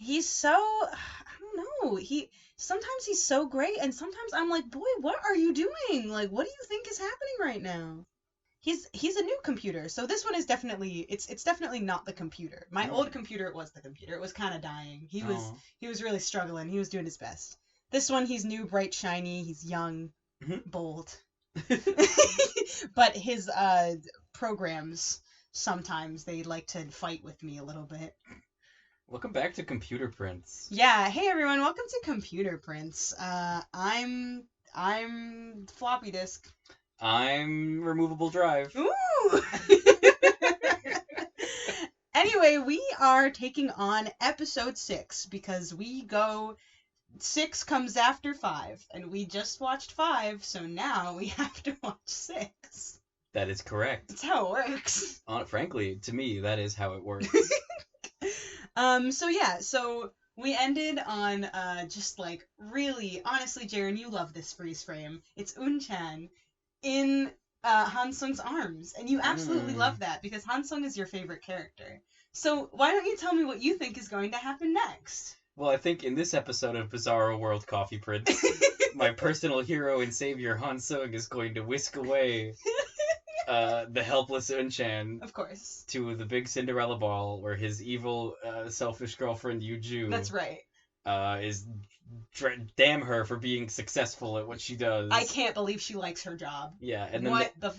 He's so, I don't know, sometimes he's so great, and sometimes I'm like, boy, what are you doing? Like, what do you think is happening right now? He's a new computer, so this one is definitely, it's definitely not the computer. My old computer, it was the computer. It was kind of dying. He was really struggling. He was doing his best. This one, he's new, bright, shiny. He's young, bold. But his programs, sometimes they like to fight with me a little bit. Welcome back to Computer Prince. Yeah, hey everyone, welcome to Computer Prince. I'm floppy disk. I'm removable drive. Ooh! Anyway, we are taking on episode 6 because 6 comes after 5, and we just watched 5, so now we have to watch 6. That is correct. That's how it works. Frankly, to me, that is how it works. So we ended on just like really, honestly, Jaren, you love this freeze frame. It's Un-chan in Han Seong's arms, and you absolutely love that because Han Seong is your favorite character. So why don't you tell me what you think is going to happen next? Well, I think in this episode of Bizarro World Coffee Prince, my personal hero and savior Han Seong is going to whisk away the helpless Un-chan, of course, to the big Cinderella ball where his evil, selfish girlfriend Yu-ju. That's right. Is damn her for being successful at what she does. I can't believe she likes her job. Yeah, and then the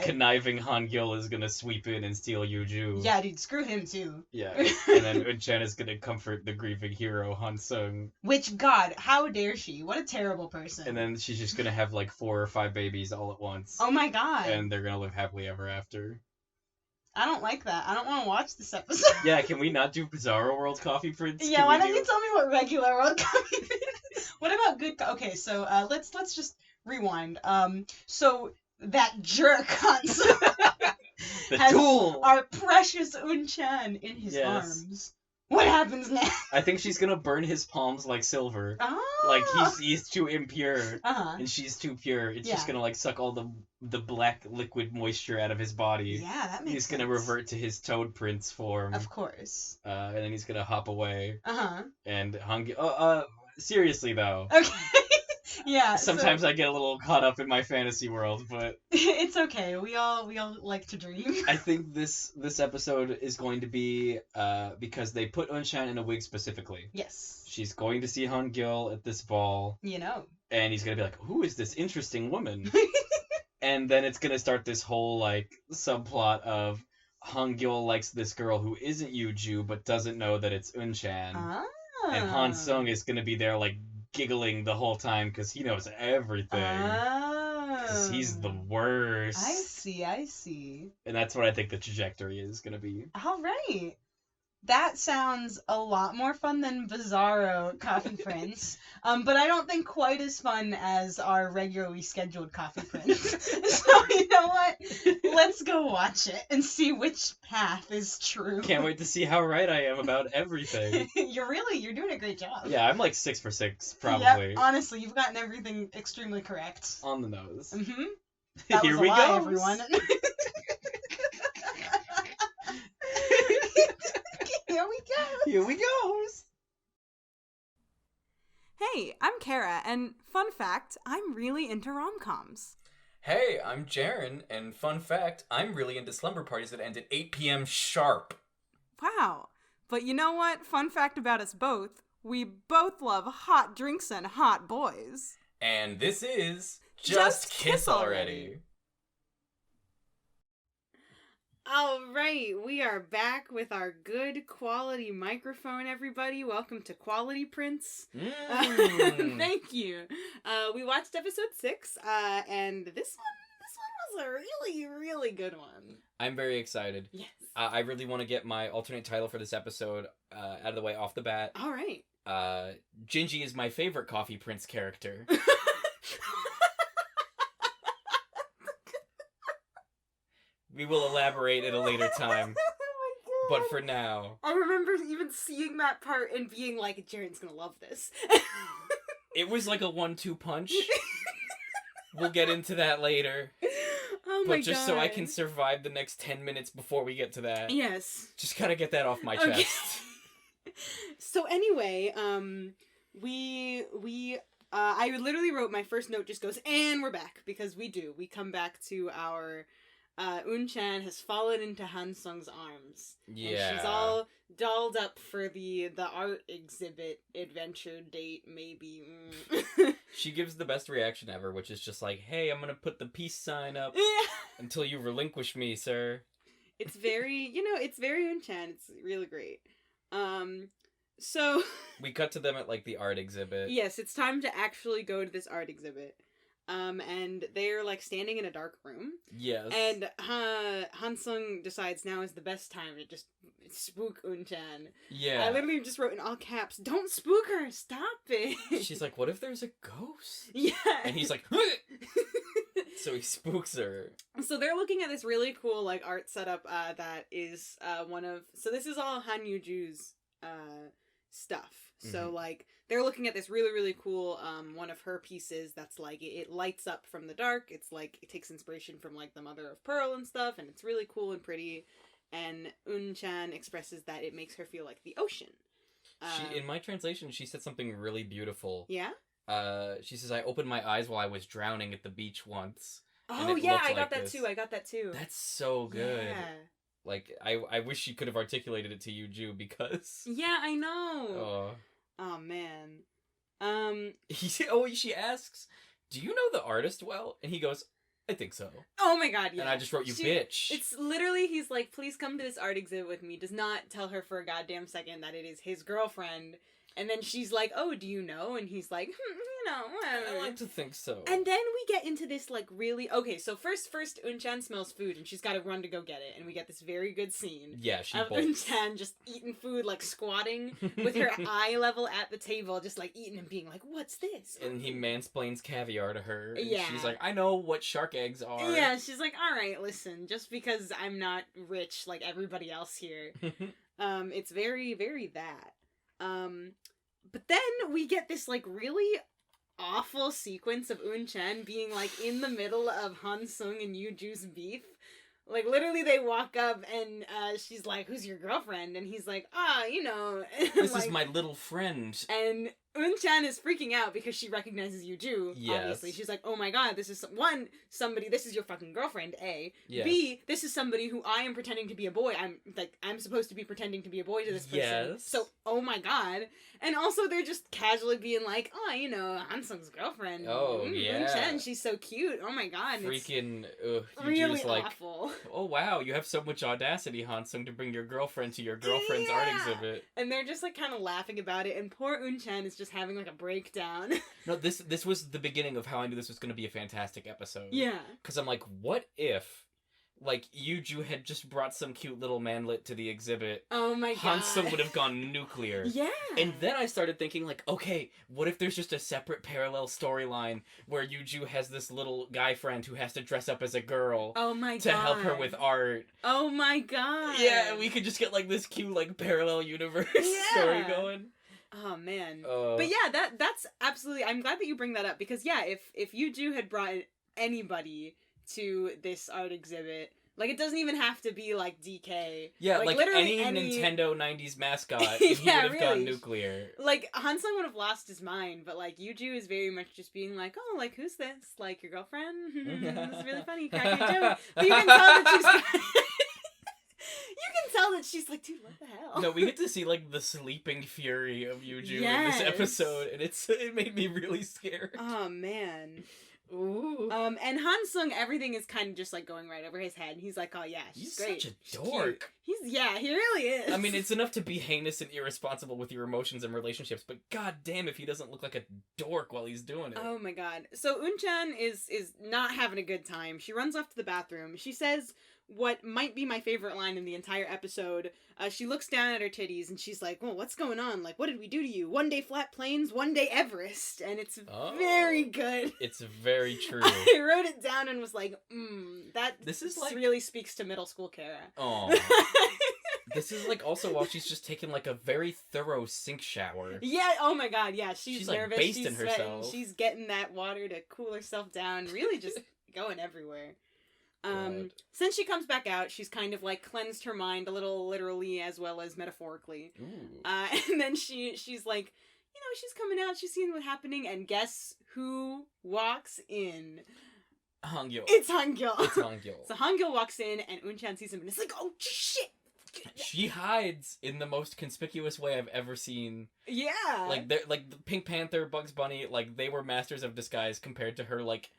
conniving Han Gil is gonna sweep in and steal Yu-ju. Yeah, dude, screw him too. Yeah, and then Un-chan is gonna comfort the grieving hero Han Seong. Which, God, how dare she? What a terrible person. And then she's just gonna have like 4 or 5 babies all at once. Oh my God. And they're gonna live happily ever after. I don't like that. I don't want to watch this episode. Yeah, can we not do Bizarro World Coffee Prince? Yeah, why don't you tell me what regular World Coffee Prince? What about good? Okay, so let's just rewind. So that jerk Hanzo has tool, our precious Un-chan in his arms. What happens next? I think she's gonna burn his palms like silver. Oh. Like he's too impure, and she's too pure. It's just gonna like suck all the black liquid moisture out of his body. Yeah, that makes sense. He's gonna revert to his Toad Prince form. Of course. And then he's gonna hop away. And seriously though. Okay. Yeah. Sometimes I get a little caught up in my fantasy world, but it's okay. We all like to dream. I think this episode is going to be because they put Un-chan in a wig specifically. Yes. She's going to see Han Gil at this ball. You know. And he's gonna be like, "Who is this interesting woman?" And then it's gonna start this whole like subplot of Han Gil likes this girl who isn't Yu-ju but doesn't know that it's Un-chan. And Han Seong is gonna be there like giggling the whole time because he knows everything. Because he's the worst. I see. And that's what I think the trajectory is gonna be. All right. That sounds a lot more fun than Bizarro Coffee Prince, but I don't think quite as fun as our regularly scheduled Coffee Prince. So you know what? Let's go watch it and see which path is true. Can't wait to see how right I am about everything. You're doing a great job. Yeah, I'm like 6 for 6, probably. Yep, honestly, you've gotten everything extremely correct. On the nose. Mm-hmm. That Here was we a lie, go, everyone. Here we go. Hey, I'm Kara, and fun fact, I'm really into rom-coms. Hey, I'm Jaren, and fun fact, I'm really into slumber parties that end at 8 p.m. sharp. Wow. But you know what? Fun fact about us both, we both love hot drinks and hot boys. And this is Just Kiss Already. All right, we are back with our good quality microphone, everybody. Welcome to Quality Prince. Thank you. We watched episode 6, and this one was a really, really good one. I'm very excited. Yes. I really want to get my alternate title for this episode out of the way off the bat. All right. Gingy is my favorite Coffee Prince character. We will elaborate at a later time. Oh my God. But for now... I remember even seeing that part and being like, Jaren's gonna love this. It was like a 1-2 punch. We'll get into that later. Oh my God. But just so I can survive the next 10 minutes before we get to that. Yes. Just gotta get that off my chest. So anyway, I literally wrote my first note just goes, and we're back, because we come back to our Un-chan has fallen into Han Seong's arms. Yeah. And she's all dolled up for the art exhibit adventure date, maybe. She gives the best reaction ever, which is just like, hey, I'm gonna put the peace sign up until you relinquish me, sir. It's very, it's very Un-chan. It's really great. So... We cut to them at, like, the art exhibit. Yes, it's time to actually go to this art exhibit. And they're, like, standing in a dark room. Yes. And Han Seong decides now is the best time to just spook Un-chan. Yeah. I literally just wrote in all caps, don't spook her, stop it! She's like, what if there's a ghost? Yeah. And he's like, so he spooks her. So they're looking at this really cool, like, art setup that is so this is all Han Yuju's stuff. So, like, they're looking at this really, really cool, one of her pieces that's, like, it lights up from the dark. It's, like, it takes inspiration from, like, the Mother of Pearl and stuff, and it's really cool and pretty. And Un-chan expresses that it makes her feel like the ocean. In my translation, she said something really beautiful. Yeah? She says, I opened my eyes while I was drowning at the beach once. Oh, yeah, I got that too. That's so good. Yeah. Like, I wish she could have articulated it to Yuju, because... Yeah, I know. Oh, man. She asks, do you know the artist well? And he goes, I think so. Oh my god, yeah. And I just wrote, you bitch. It's literally, he's like, please come to this art exhibit with me. Does not tell her for a goddamn second that it is his girlfriend. And then she's like, oh, do you know? And he's like, whatever. I like to think so. And then we get into this, like, really... Okay, so first Un-chan smells food, and she's got to run to go get it. And we get this very good scene. Yeah, she of bolts. Un-chan just eating food, like, squatting with her eye level at the table, just, like, eating and being like, what's this? And he mansplains caviar to her. And Yeah. she's like, I know what shark eggs are. Yeah, she's like, all right, listen, just because I'm not rich like everybody else here. It's very, very that. But then we get this, like, really awful sequence of Un-chan being, like, in the middle of Han Seong and Yuju's beef. Like, literally they walk up and she's like, who's your girlfriend? And he's like, This like, is my little friend. And Un-chan is freaking out because she recognizes Yuju, Yes. obviously. She's like, oh my god, this is somebody, this is your fucking girlfriend, A. Yes. B, this is somebody who I am pretending to be a boy. I'm supposed to be pretending to be a boy to this person. Yes. So, oh my god. And also they're just casually being like, Han Seong's girlfriend. Yeah. Un-chan, she's so cute. Oh my god. Freaking, really Yuju's like, awful. oh wow, you have so much audacity, Han Seong, to bring your girlfriend to your girlfriend's art exhibit. And they're just, like, kind of laughing about it, and poor Un-chan is just having, like, a breakdown. No, this was the beginning of how I knew this was going to be a fantastic episode. Yeah. Because I'm like, what if, like, Yuju had just brought some cute little manlet to the exhibit? Oh my god. Han Seong would have gone nuclear. Yeah. And then I started thinking, like, okay, what if there's just a separate parallel storyline where Yuju has this little guy friend who has to dress up as a girl Oh my god. to help her with art? Oh my god. Yeah, and we could just get, like, this cute, like, parallel universe story going. Oh man. But yeah, that's absolutely, I'm glad that you bring that up, because yeah, if Yuju had brought anybody to this art exhibit, like, it doesn't even have to be like DK. Yeah, like literally any Nintendo 90s mascot, Yeah, he would have really. gone nuclear. Like, Han Seong would have lost his mind, but, like, Yuju is very much just being like, oh, like, who's this? Like, your girlfriend? This is really funny. Crack a joke. But you can tell that she's... You can tell that she's like, dude, what the hell? No, we get to see, like, the sleeping fury of Yuju in this episode, and it made me really scared. Oh, man. Ooh. And Han Seong, everything is kind of just, like, going right over his head. He's like, oh, yeah, she's great. Such a She's dork. cute. He really is. I mean, it's enough to be heinous and irresponsible with your emotions and relationships, but god damn if he doesn't look like a dork while he's doing it. Oh my god. So Un-chan is not having a good time. She runs off to the bathroom. She says what might be my favorite line in the entire episode. She looks down at her titties and she's like, well, what's going on? Like, what did we do to you? One day flat plains, one day Everest. And it's very good. It's very true. I wrote it down and was like, this is like... really speaks to middle school Kara. Oh. This is, like, also while she's just taking, like, a very thorough sink shower. Yeah, oh my god, yeah. She's like, nervous, basting she's sweating, herself. she's getting that water to cool herself down, really just going everywhere. God. Since she comes back out, she's kind of like cleansed her mind a little literally as well as metaphorically. Ooh. And then she's like, you know, she's coming out, she's seeing what's happening, and guess who walks in? Hangyo. It's Hangyo. It's Hangyo. So Hangyo walks in, and Unchan sees him, and it's like, oh shit! She hides in the most conspicuous way I've ever seen. Yeah. Like the Pink Panther, Bugs Bunny, like they were masters of disguise compared to her like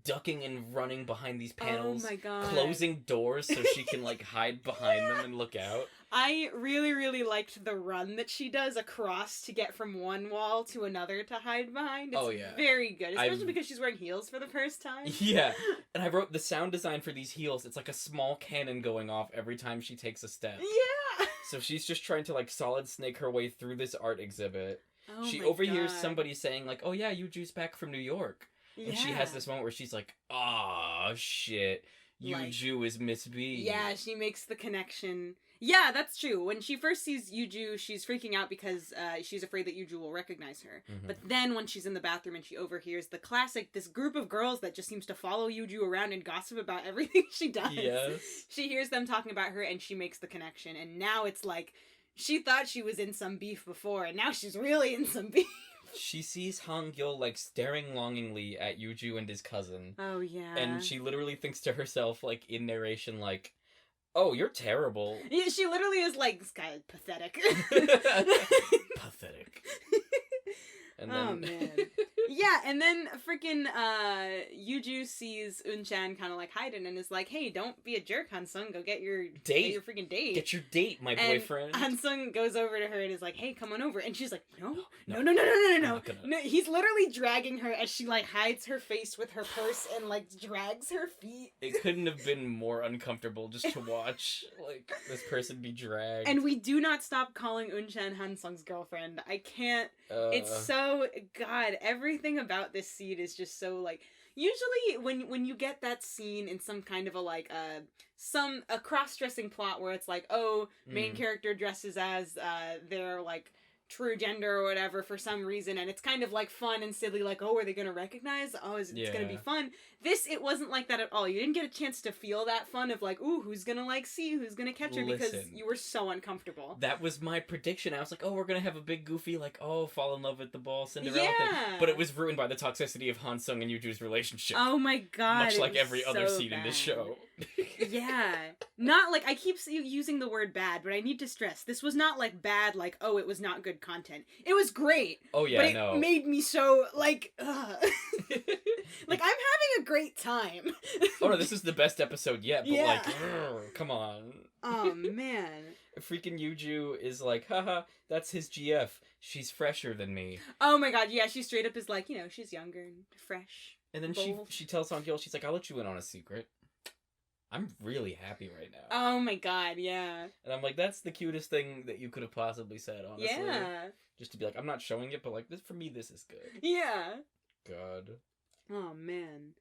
ducking and running behind these panels, oh my god, closing doors so she can like hide behind them and look out. I really, really liked the run that she does across to get from one wall to another to hide behind. It's Oh, yeah. very good, especially because she's wearing heels for the first time. Yeah, and I wrote the sound design for these heels. It's like a small cannon going off every time she takes a step. Yeah. So she's just trying to like solid snake her way through this art exhibit. Oh She my overhears God. somebody saying like, "Oh yeah, Yuju's back from New York." And she has this moment where she's like, "Ah, shit, Like- Yuju is Miss B." Yeah, she makes the connection. Yeah, that's true. When she first sees Yuju, she's freaking out because she's afraid that Yuju will recognize her. Mhm. But then when she's in the bathroom and she overhears the classic, this group of girls that just seems to follow Yuju around and gossip about everything she does. Yes. She hears them talking about her and she makes the connection. And now it's like, she thought she was in some beef before, and now she's really in some beef. She sees Hangyo like staring longingly at Yuju and his cousin. Oh, yeah. And she literally thinks to herself, like, in narration, like, "Oh, you're terrible." Yeah, she literally is like, this guy is pathetic. Pathetic. And then... Oh, man. Yeah, and then freaking Yuju sees Unchan kind of like hiding and is like, "Hey, don't be a jerk, Han Seong. Go get your Date. freaking date." Get your date, my and boyfriend. Han Seong goes over to her and is like, "Hey, come on over." And she's like, "No, No, no, no, no, no, no, I'm no, not gonna- no." He's literally dragging her as she like hides her face with her purse and like drags her feet. It couldn't have been more uncomfortable just to watch, like, this person be dragged. And we do not stop calling Unchan Han Seong's girlfriend. I can't. It's so, God, everything about this scene is just so like, usually when you get that scene in some kind of a like a cross-dressing plot where it's like, oh, main character dresses as their like true gender or whatever for some reason, and it's kind of like fun and silly, like, oh, are they gonna recognize? Oh, it's gonna be Yeah. fun. This, it wasn't like that at all. You didn't get a chance to feel that fun of like, ooh, who's gonna like see, who's gonna catch her, because Listen. you were so uncomfortable. That was my prediction. I was like, "Oh, we're gonna have a big goofy, like, oh, fall in love with the ball Cinderella thing." Yeah. But it was ruined by the toxicity of Han Seong and Yuju's relationship. Oh my god. much it like was every other so scene in this bad. show. Yeah. Not like, I keep using the word bad, but I need to stress, this was not like bad, like, oh, it was not good content. It was great. Oh yeah, but it no. made me so, like, ugh. Like, I'm having a great time. Oh no, this is the best episode yet, but Yeah. like, grr, come on. Oh, man. Freaking Yuju is like, haha, that's his GF. She's fresher than me. Oh my god, yeah, she straight up is like, you know, she's younger and fresh. And then Bold. she tells Hongil, she's like, "I'll let you in on a secret. I'm really happy right now." Oh my god, yeah. And I'm like, that's the cutest thing that you could have possibly said, honestly. Yeah. Just to be like, I'm not showing it, but like, this for me, this is good. Yeah. God. Oh man.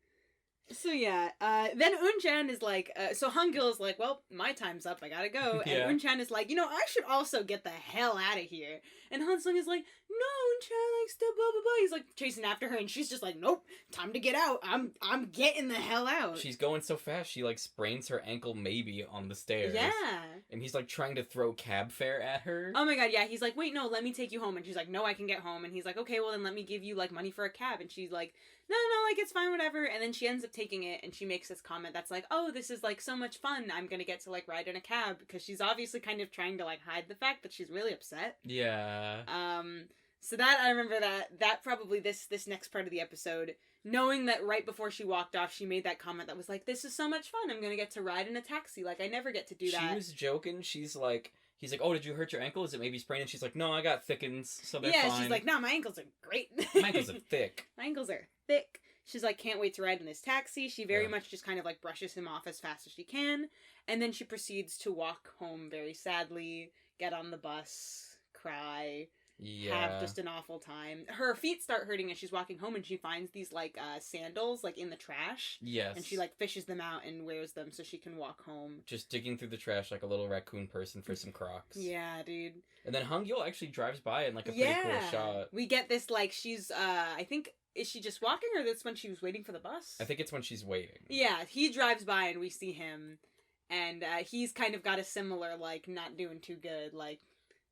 So yeah, then Unchan is like, so Hangil is like, well, my time's up, I gotta go. Yeah. And Unchan is like, you know, I should also get the hell out of here. And Han Seong is like, no, Unchan, like, still blah blah blah. He's like chasing after her, and she's just like, nope, time to get out. I'm getting the hell out. She's going so fast, she like sprains her ankle maybe on the stairs. Yeah. And he's like trying to throw cab fare at her. Oh my god, yeah. He's like, wait, no, let me take you home. And she's like, no, I can get home. And he's like, okay, well then let me give you like money for a cab. And she's like, no, like, it's fine, whatever. And then she ends up taking it, and she makes this comment that's like, oh, this is like so much fun. I'm gonna get to like ride in a cab, because she's obviously kind of trying to like hide the fact that she's really upset. Yeah. So that, I remember that probably this next part of the episode, knowing that right before she walked off, she made that comment that was like, this is so much fun. I'm gonna get to ride in a taxi. Like, I never get to do that. She was joking. She's like, he's like, "Oh, did you hurt your ankle? Is it maybe sprained?" And she's like, "No, I got thickens, so they're Yeah, fine." she's like, no, my ankles are great. My ankles are thick. My ankles are thick. She's like, can't wait to ride in this taxi. She very Yeah. much just kind of like brushes him off as fast as she can. And then she proceeds to walk home very sadly, get on the bus, cry. have just an awful time. Her feet start hurting as she's walking home, and she finds these like sandals like in the trash. Yes. And she like fishes them out and wears them so she can walk home. Just digging through the trash like a little raccoon person for some Crocs. Yeah, dude. And then Hangul actually drives by in like a pretty cool shot. We get this like she's I think, is she just walking, or that's when she was waiting for the bus? I think it's when she's waiting. Yeah, he drives by and we see him, and he's kind of got a similar like not doing too good, like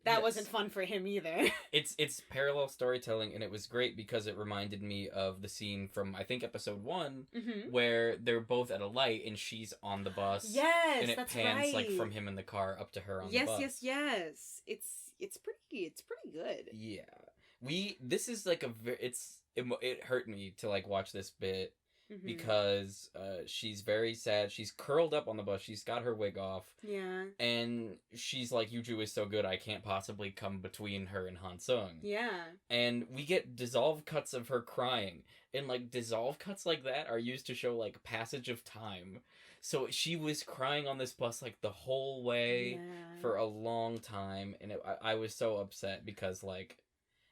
that wasn't fun for him either. It's parallel storytelling, and it was great because it reminded me of the scene from I think episode 1 where they're both at a light and she's on the bus. Yes, and it that's pans right. like from him in the car up to her on the bus. Yes. It's pretty good. Yeah, this is like it hurt me to like watch this bit. Because she's very sad. She's curled up on the bus. She's got her wig off. Yeah. And she's like, Yuju is so good, I can't possibly come between her and Han Seong. Yeah. And we get dissolve cuts of her crying. And, like, dissolve cuts like that are used to show, like, passage of time. So she was crying on this bus, like, the whole way for a long time. And I was so upset because, like,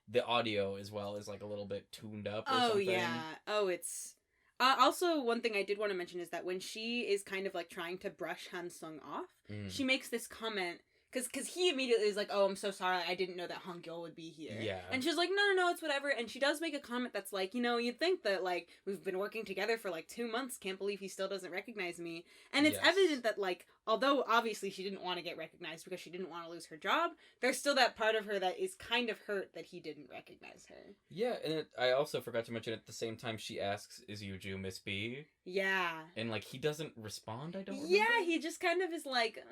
the audio as well is, like, a little bit tuned up or something. Oh, yeah. Oh, it's... also, one thing I did want to mention is that when she is kind of, like, trying to brush Han Seong off, she makes this comment, because he immediately is like, oh, I'm so sorry, I didn't know that Hangul would be here. Yeah. And she's like, no, it's whatever, and she does make a comment that's like, you know, you'd think that, like, we've been working together for, like, 2 months, can't believe he still doesn't recognize me, and it's evident that, like, although obviously she didn't want to get recognized because she didn't want to lose her job, there's still that part of her that is kind of hurt that he didn't recognize her. Yeah, and I also forgot to mention at the same time she asks, is Yuju Miss B? Yeah. And, like, he doesn't respond, I don't remember. Yeah, he just kind of is like,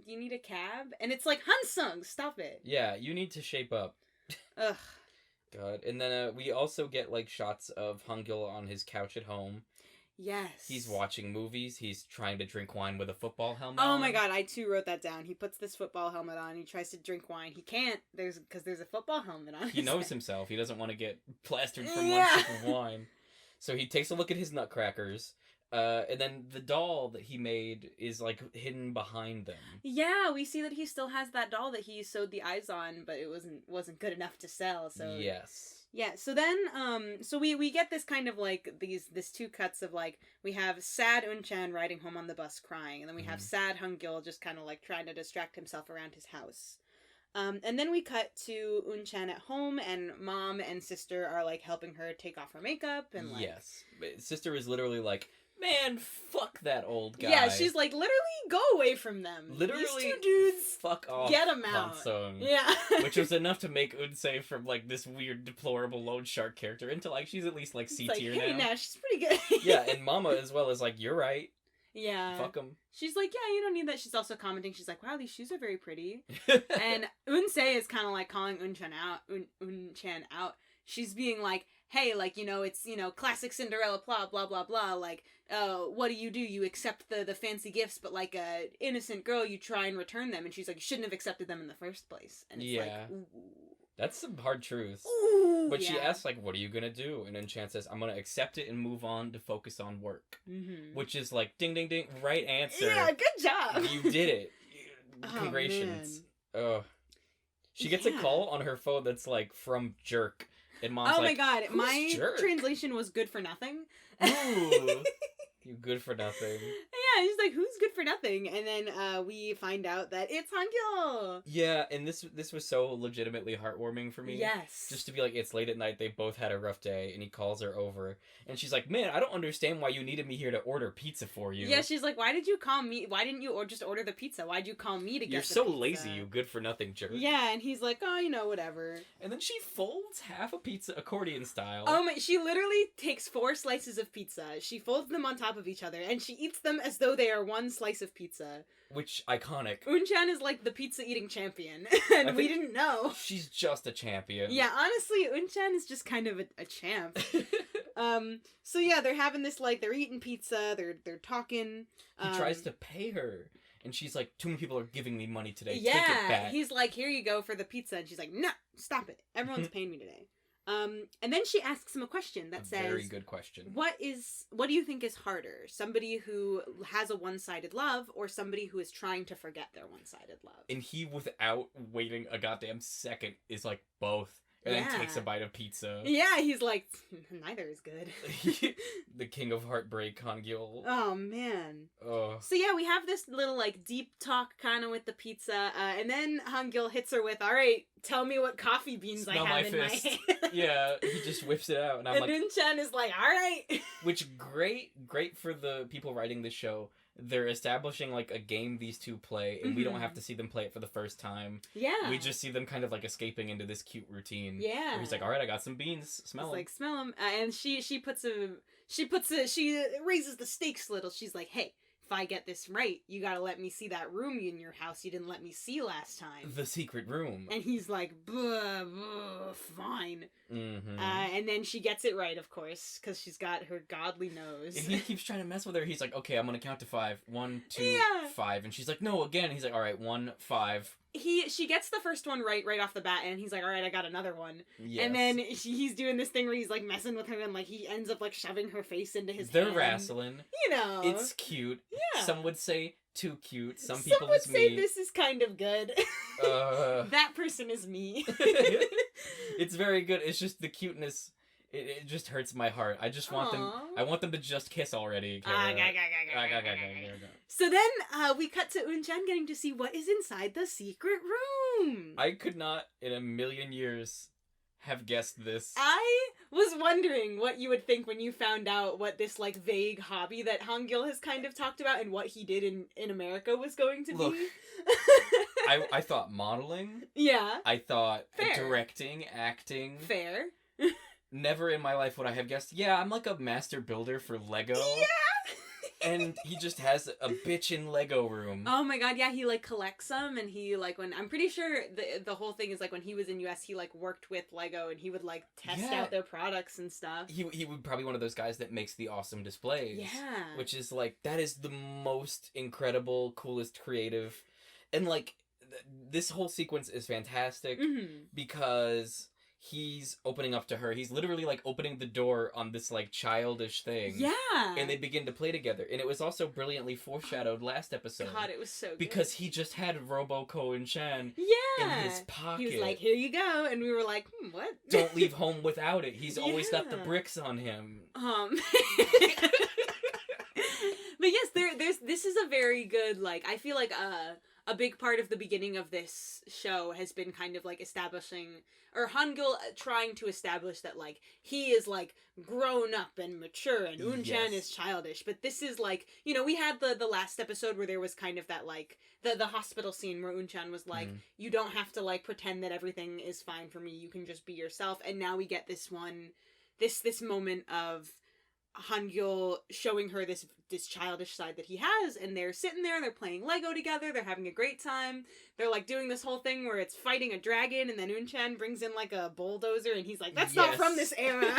you need a cab? And it's like, Han Seong, stop it. Yeah, you need to shape up. Ugh. God. And then we also get, like, shots of Hangul on his couch at home. Yes. He's watching movies. He's trying to drink wine with a football helmet Oh on. my god, I too wrote that down. He puts this football helmet on. He tries to drink wine. He can't. Because there's a football helmet on. He knows himself. He doesn't want to get plastered from Yeah. one sip of wine. So he takes a look at his nutcrackers. And then the doll that he made is, like, hidden behind them. Yeah, we see that he still has that doll that he sewed the eyes on, but it wasn't good enough to sell, so... Yes. Yeah, so then, so we get this kind of, like, this two cuts of, like, we have sad Unchan riding home on the bus crying, and then we have sad Hangul just kind of, like, trying to distract himself around his house. And then we cut to Unchan at home, and mom and sister are, like, helping her take off her makeup, and, like... Yes. Sister is literally like, man, fuck that old guy. Yeah, she's like, literally, go away from them. Literally, these two dudes, fuck off. get them out. Han Seong. Yeah. Which was enough to make Unsei from, like, this weird, deplorable loan shark character into, like, she's at least, like, C tier hey, now. nah, she's pretty good. Yeah, and Mama as well is like, you're right. Yeah. Fuck them. She's like, yeah, you don't need that. She's also commenting. She's like, wow, these shoes are very pretty. And Unsei is kind of like calling Unchan out. She's being like, hey, like, you know, it's, you know, classic Cinderella plot, blah, blah, blah. Like, what do? You accept the fancy gifts, but like a innocent girl, you try and return them. And she's like, you shouldn't have accepted them in the first place. And it's like, ooh. That's some hard truth. Ooh, but she asks, like, what are you gonna do? And Unchan says, I'm gonna accept it and move on to focus on work. Mm-hmm. Which is like, ding, ding, ding, right answer. Yeah, good job. You did it. Congratulations. Oh. She gets a call on her phone that's like, from Jerk. And mom's like, my god, my Jerk? translation was good for nothing. Ooh. You good for nothing. Yeah, he's like, who's good for nothing? And then we find out that it's Hangul. Yeah, and this was so legitimately heartwarming for me. Yes. Just to be like, it's late at night, they both had a rough day, and he calls her over. And she's like, man, I don't understand why you needed me here to order pizza for you. Yeah, she's like, why did you call me? Why didn't you just order the pizza? Why'd you call me to get You're the so pizza? lazy, you good for nothing jerk. Yeah, and he's like, oh, you know, whatever. And then she folds half a pizza accordion style. Oh my, she literally takes 4 slices of pizza, she folds them on top of each other, and she eats them as though they are one slice of pizza. Which, iconic. Unchan is like the pizza eating champion, and we didn't know. She's just a champion. Yeah, honestly, Unchan is just kind of a champ. So yeah, they're having this, like, they're eating pizza, they're talking. He tries to pay her, and she's like, too many people are giving me money today, yeah, take it back. He's like, here you go for the pizza, and she's like, no, stop it, everyone's paying me today. And then she asks him a question that says, very good question. What do you think is harder? Somebody who has a one-sided love or somebody who is trying to forget their one-sided love? And he, without waiting a goddamn second, is like, both. And then takes a bite of pizza. Yeah, he's like, neither is good. The king of heartbreak, Han Gil. Oh, man. Oh. So yeah, we have this little, like, deep talk kind of with the pizza, and then Han Gil hits her with, alright, tell me what coffee beans Smell I have my in fist. my hand. Yeah, he just whips it out, and I'm and like... Eun-chan is like, alright. Which, great for the people writing the show. They're establishing, like, a game these two play, and we don't have to see them play it for the first time. Yeah. We just see them kind of, like, escaping into this cute routine. Yeah. Where he's like, alright, I got some beans, smell them. Like, smell them. And she raises the stakes a little. She's like, hey, if I get this right, you gotta let me see that room in your house you didn't let me see last time. The secret room. And he's like, fine. Mm-hmm. And then she gets it right, of course, because she's got her godly nose. And he keeps trying to mess with her. He's like, okay, I'm gonna count to 5. 1, 2, Yeah. 5. And she's like, no, again. He's like, alright, 1, 5. She gets the first one right off the bat, and he's like, alright, I got another one. Yes. And then he's doing this thing where he's, like, messing with her, and, like, he ends up, like, shoving her face into his They're hand. wrestling. You know. It's cute. Yeah. Some would say too cute. Some people would it's say me. this is kind of good. That person is me. It's very good. It's just the cuteness. It just hurts my heart. I just want them. I want them to just kiss already. So then we cut to Eun-chan getting to see what is inside the secret room. I could not in a million years have guessed this. I was wondering what you would think when you found out what this, like, vague hobby that Han Gil has kind of talked about and what he did in America was going to Look, be. I thought modeling. Yeah. I thought Fair. Directing, acting. Fair. Never in my life would I have guessed, yeah, I'm like a master builder for Lego. Yeah! And he just has a bitchin' Lego room. Oh my god, yeah, he, like, collects them, and he, like, when, I'm pretty sure the whole thing is, like, when he was in US, he, like, worked with Lego, and he would, like, test out their products and stuff. He would probably one of those guys that makes the awesome displays. Yeah. Which is, like, that is the most incredible, coolest, creative, and, like, this whole sequence is fantastic, because he's opening up to her. He's literally, like, opening the door on this, like, childish thing. Yeah! And they begin to play together. And it was also brilliantly foreshadowed last episode. God, it was so good. Because he just had Robo-Ko and Shan in his pocket. He was like, here you go. And we were like, what? Don't leave home without it. He's always got the bricks on him. But yes, this is a very good, like, I feel like a big part of the beginning of this show has been kind of, like, establishing, or Han Gil trying to establish that, like, he is, like, grown up and mature, and Eun-chan is childish. But this is, like, you know, we had the last episode where there was kind of that, like, the hospital scene where Eun-chan was like, you don't have to, like, pretend that everything is fine for me, you can just be yourself. And now we get this moment of Han Gil showing her this childish side that he has, and they're sitting there, they're playing Lego together, they're having a great time, they're, like, doing this whole thing where it's fighting a dragon, and then Eun-chan brings in, like, a bulldozer, and he's like, that's not from this era.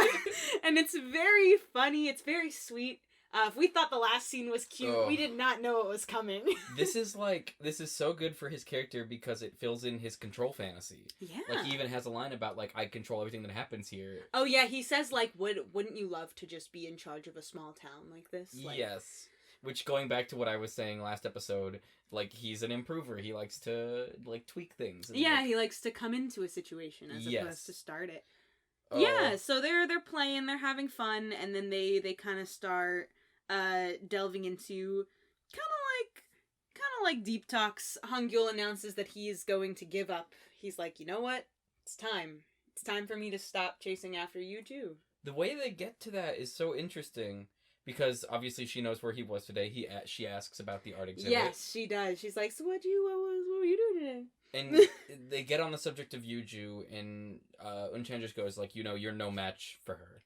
And it's very funny, it's very sweet. If we thought the last scene was cute, we did not know it was coming. This is so good for his character because it fills in his control fantasy. Yeah. Like, he even has a line about, like, I control everything that happens here. Oh yeah, he says, like, wouldn't you love to just be in charge of a small town like this? Like, yes. Which, going back to what I was saying last episode, like, he's an improver. He likes to, like, tweak things. And, yeah, like, he likes to come into a situation as opposed to start it. Oh. Yeah, so they're playing, they're having fun, and then they kind of start delving into kind of like deep talks. Han Gil announces that he is going to give up. He's like, you know what? It's time. It's time for me to stop chasing after you too. The way they get to that is so interesting because obviously she knows where he was today. She asks about the art exhibit. Yes, she does. She's like, so what were you doing today? And they get on the subject of Yuju, and Eun-chan just goes like, you know, you're no match for her.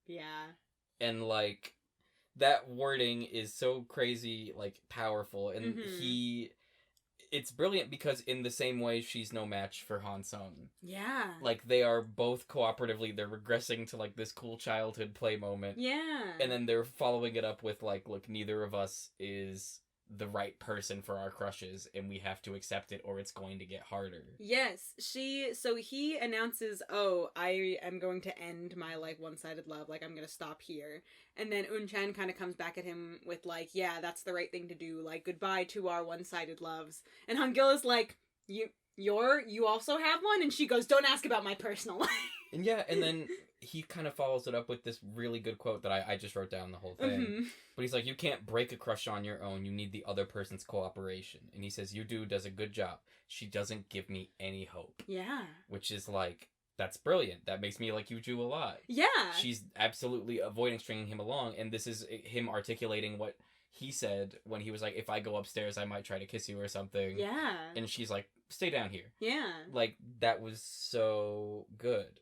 Yeah. And like, that wording is so crazy, like, powerful, and it's brilliant because in the same way she's no match for Han Seong. Yeah. Like, they are both cooperatively, they're regressing to, like, this cool childhood play moment. Yeah. And then they're following it up with, like, look, neither of us is the right person for our crushes, and we have to accept it or it's going to get harder. Yes, so he announces, oh, I am going to end my, like, one-sided love, like, I'm gonna stop here. And then Un-chan kind of comes back at him with, like, yeah, that's the right thing to do, like, goodbye to our one-sided loves. And Hangil is like, you also have one? And she goes, don't ask about my personal life. And yeah, and then he kind of follows it up with this really good quote that I just wrote down the whole thing. Mm-hmm. But he's like, you can't break a crush on your own. You need the other person's cooperation. And he says, Yudu does a good job. She doesn't give me any hope. Yeah. Which is like, that's brilliant. That makes me like Yuju a lot. Yeah. She's absolutely avoiding stringing him along. And this is him articulating what he said when he was like, if I go upstairs, I might try to kiss you or something. Yeah. And she's like, stay down here. Yeah. Like, that was so good.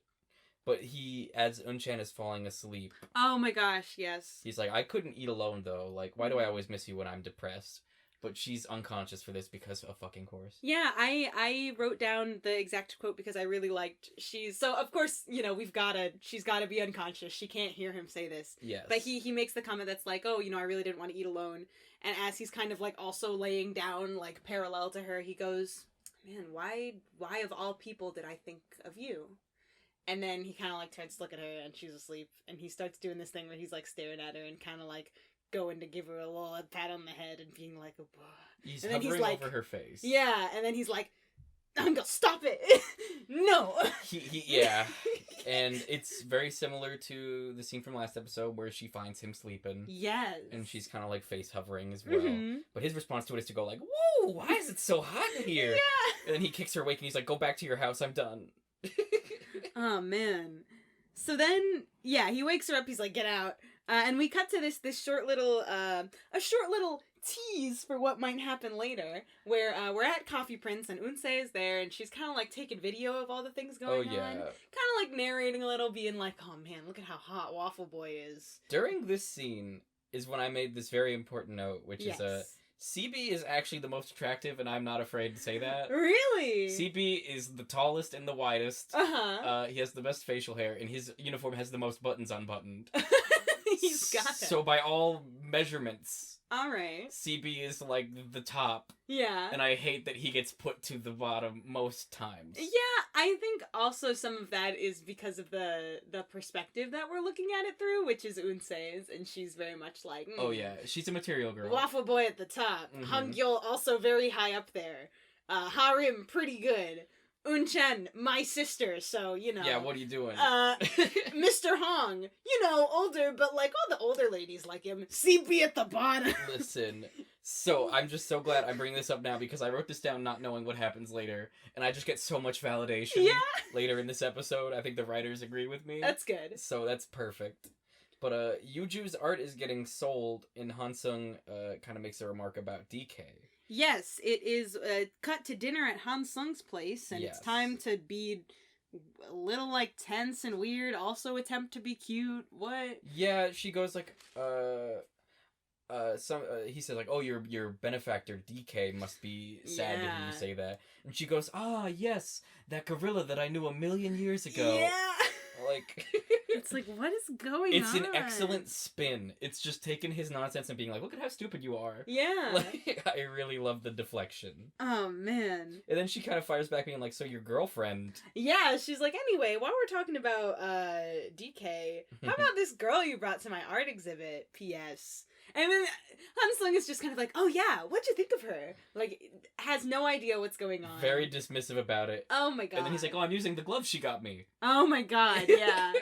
But he, as Un-chan is falling asleep... Oh my gosh, yes. He's like, I couldn't eat alone, though. Like, why do I always miss you when I'm depressed? But she's unconscious for this because of fucking course. Yeah, I wrote down the exact quote because I really liked so of course, you know, she's gotta be unconscious. She can't hear him say this. Yes. But he makes the comment that's like, oh, you know, I really didn't want to eat alone. And as he's kind of like also laying down like parallel to her, he goes, man, why of all people did I think of you? And then he kind of like turns to look at her and she's asleep. And he starts doing this thing where he's like staring at her and kind of like going to give her a little pat on the head and being like, oh, he's and then hovering he's like, over her face. Yeah, and then he's like, I'm gonna stop it. No. Yeah. And it's very similar to the scene from last episode where she finds him sleeping. Yes. And she's kind of like face hovering as well. Mm-hmm. But his response to it is to go like, whoa, why is it so hot in here? Yeah. And then he kicks her awake and he's like, go back to your house, I'm done. Oh, man. So then, yeah, he wakes her up, he's like, get out. And we cut to this short little, a short little tease for what might happen later, where we're at Coffee Prince and Unsei is there, and she's kind of like taking video of all the things going on. Kind of like narrating a little, being like, oh man, look at how hot Waffle Boy is. During this scene is when I made this very important note, which is CB is actually the most attractive, and I'm not afraid to say that. Really? CB is the tallest and the widest. Uh-huh. He has the best facial hair, and his uniform has the most buttons unbuttoned. He's got it. So by all measurements, alright, CB is like the top. Yeah. And I hate that he gets put to the bottom most times. Yeah, I think also some of that is because of the perspective that we're looking at it through, which is Unsei's, and she's very much like, oh yeah, she's a material girl. Waffle Boy at the top. Mm-hmm. Hangul also very high up there. Harim pretty good. Un-chan, my sister, so, you know. Yeah, what are you doing? Mr. Hong, you know, older, but like all the older ladies like him. CB at the bottom. Listen, so I'm just so glad I'm bringing this up now because I wrote this down not knowing what happens later, and I just get so much validation later in this episode. I think the writers agree with me. That's good. So that's perfect. But Yuju's art is getting sold, and Han Seong kind of makes a remark about DK. Yes, it is cut to dinner at Han Seong's place, and it's time to be a little, like, tense and weird, also attempt to be cute. What? Yeah, she goes, like, he says, like, oh, your benefactor, DK, must be sad to hear you say that. And she goes, ah, yes, that gorilla that I knew 1,000,000 years ago. Yeah! Like... It's like, what is going on? It's an excellent spin. It's just taking his nonsense and being like, look at how stupid you are. Yeah. Like, I really love the deflection. Oh, man. And then she kind of fires back being like, so your girlfriend... Yeah, she's like, anyway, while we're talking about, DK, how about this girl you brought to my art exhibit, P.S.? And then Han Seong is just kind of like, oh yeah, what'd you think of her? Like, has no idea what's going on. Very dismissive about it. Oh my god. And then he's like, oh, I'm using the gloves she got me. Oh my god, yeah.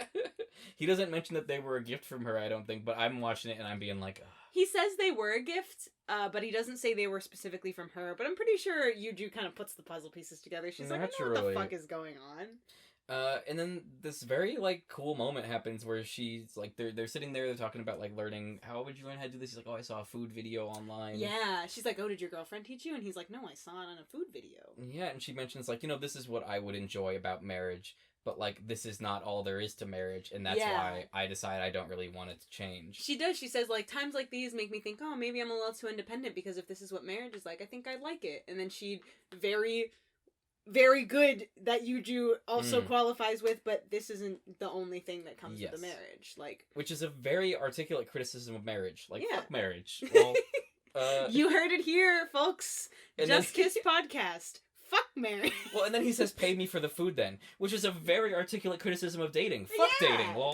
He doesn't mention that they were a gift from her, I don't think, but I'm watching it and I'm being like, ugh. He says they were a gift, but he doesn't say they were specifically from her, but I'm pretty sure Yuju kind of puts the puzzle pieces together. She's like, I don't know what the fuck is going on. And then this very, like, cool moment happens where she's, like, they're sitting there, they're talking about, like, learning, how would you learn how to do this? He's like, oh, I saw a food video online. Yeah, she's like, oh, did your girlfriend teach you? And he's like, no, I saw it on a food video. Yeah, and she mentions, like, you know, this is what I would enjoy about marriage, but, like, this is not all there is to marriage, and that's why I decide I don't really want it to change. She does, she says, like, times like these make me think, oh, maybe I'm a little too independent, because if this is what marriage is like, I think I'd like it. And then she very good that Yuju also qualifies with, but this isn't the only thing that comes with the marriage. Like, which is a very articulate criticism of marriage. Like, fuck marriage. Well, You heard it here, folks. Just Kiss podcast. Fuck Mary. Well, and then he says, "Pay me for the food," then, which is a very articulate criticism of dating. Fuck dating, lol.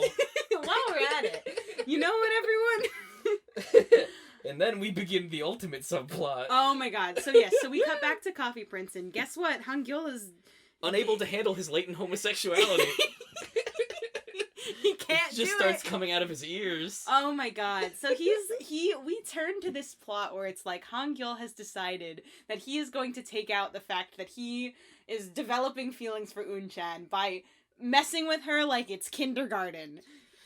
While we're at it, you know what, everyone? And then we begin the ultimate subplot. Oh my god. So yes, so we cut back to Coffee Prince, and guess what? Hangul is unable to handle his latent homosexuality. He can't It just do starts it. coming out of his ears. Oh my god. So we turn to this plot where it's like Hangul has decided that he is going to take out the fact that he is developing feelings for Unchan by messing with her like it's kindergarten.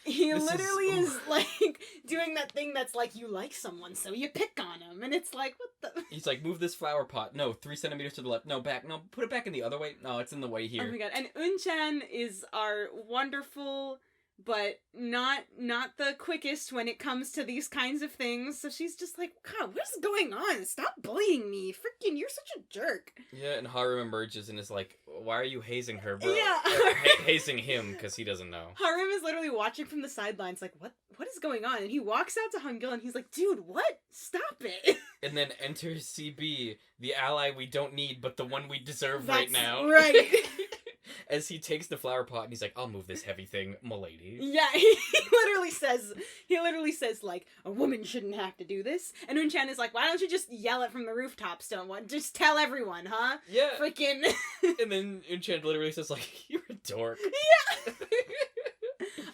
He literally is like doing that thing that's like, you like someone, so you pick on him, and it's like, what the? He's like, move this flower pot. No, 3 centimeters to the left. No, back. No, put it back in the other way. No, it's in the way here. Oh my god! And Unchan is our wonderful, but not the quickest when it comes to these kinds of things. So she's just like, God, what's going on? Stop bullying me! Freaking, you're such a jerk. Yeah, and Haru emerges and is like, why are you hazing her, bro? Yeah. Hazing him, because he doesn't know. Harim is literally watching from the sidelines like, what is going on? And he walks out to Hangul and he's like, dude, what? Stop it. And then enters CB, the ally we don't need, but the one we deserve right now. Right. As he takes the flower pot and he's like, I'll move this heavy thing, m'lady. Yeah, he literally says, like, a woman shouldn't have to do this. And Unchan is like, why don't you just yell it from the rooftops, just tell everyone, huh? Yeah. Freaking. And then Unchan literally says, like, you're a dork. Yeah.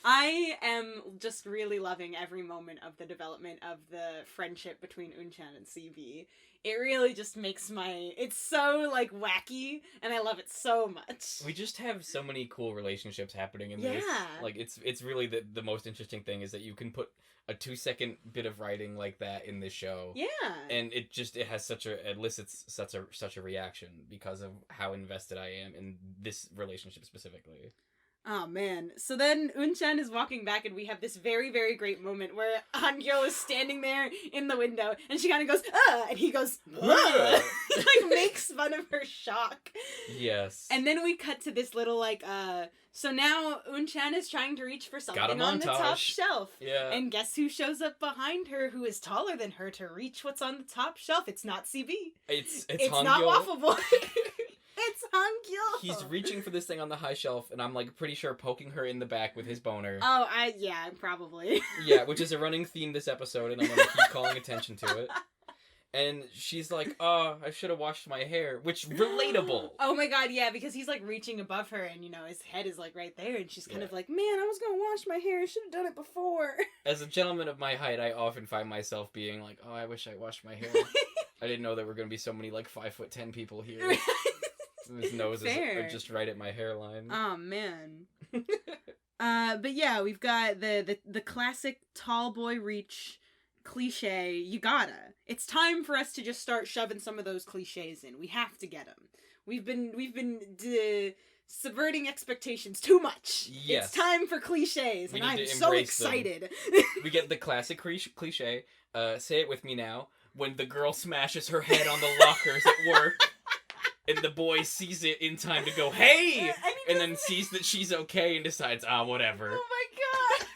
I am just really loving every moment of the development of the friendship between Unchan and CB. It really just makes it's so, like, wacky, and I love it so much. We just have so many cool relationships happening in this. Yeah. Like, it's really the most interesting thing is that you can put a 2-second bit of writing like that in this show. Yeah. And it has it elicits such a reaction because of how invested I am in this relationship specifically. Oh, man. So then Unchan is walking back, and we have this very, very great moment where Hangul is standing there in the window, and she kind of goes, and he goes, like, makes fun of her shock. Yes. And then we cut to this little, like, so now Unchan is trying to reach for something on the top shelf. Yeah. And guess who shows up behind her, who is taller than her, to reach what's on the top shelf? It's not CB. It's Hangul. Not Waffle Boy. It's Hangul. He's reaching for this thing on the high shelf, and I'm, like, pretty sure poking her in the back with his boner. Oh, yeah, probably. Yeah, which is a running theme this episode, and I'm gonna keep calling attention to it. And she's like, oh, I should have washed my hair, which, relatable. Oh my god, yeah, because he's, like, reaching above her, and, his head is, like, right there, and she's kind of like, man, I was gonna wash my hair, I should have done it before. As a gentleman of my height, I often find myself being like, oh, I wish I washed my hair. I didn't know there were gonna be so many, like, 5'10" people here. His nose is just right at my hairline. Oh, man. But yeah, we've got the classic tall boy reach cliche. You gotta. It's time for us to just start shoving some of those cliches in. We have to get them. We've been subverting expectations too much. Yes. It's time for cliches, and I'm so excited. We get the classic cliche. Say it with me now. When the girl smashes her head on the lockers at work. And the boy sees it in time to go, hey! And then sees that she's okay and decides, whatever. Oh my god!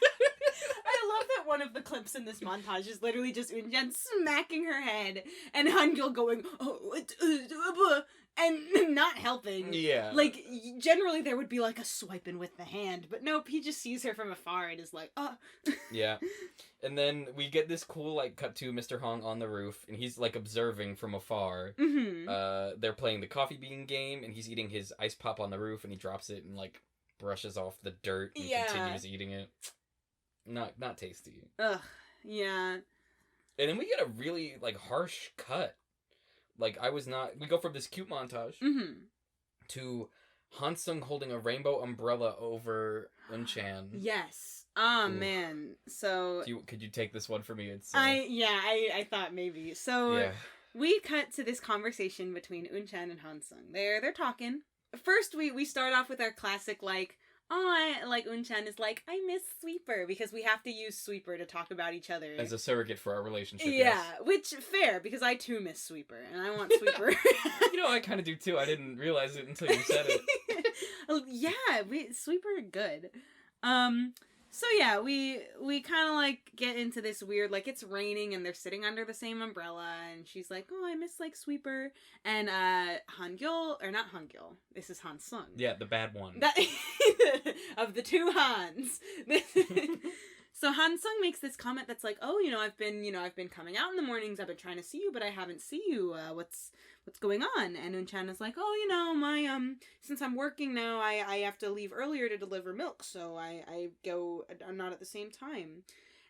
I love that one of the clips in this montage is literally just Unchan smacking her head and Hangul going, and not helping. Yeah. Like, generally there would be like a swiping with the hand, but nope, he just sees her from afar and is like, Yeah. And then we get this cool, like, cut to Mr. Hong on the roof, and he's, like, observing from afar. Mm-hmm. They're playing the coffee bean game, and he's eating his ice pop on the roof, and he drops it and, like, brushes off the dirt and continues eating it. Not tasty. Ugh, yeah. And then we get a really, like, harsh cut. Like, we go from this cute montage to Han Seong holding a rainbow umbrella over Unchan. Yes. Oh, man. So... Could you take this one for me? It's I thought maybe. So, we cut to this conversation between Unchan and Han Seong. They're talking. First, we start off with our classic, like, Unchan is like, I miss Sweeper, because we have to use Sweeper to talk about each other. As a surrogate for our relationship, Yeah, yes. Which, fair, because I too miss Sweeper, and I want Sweeper. I kind of do too. I didn't realize it until you said it. Yeah, Sweeper good. So yeah, we kind of like get into this weird, like it's raining and they're sitting under the same umbrella and she's like, oh, I miss like Sweeper. And not Han-gil, this is Han Seong. Yeah, the bad one. That of the two Hans. So Han Seong makes this comment that's like, oh, I've been coming out in the mornings, I've been trying to see you, but I haven't seen you. What's going on? And Eun-chan is like, oh, my, since I'm working now, I have to leave earlier to deliver milk, so I'm not at the same time.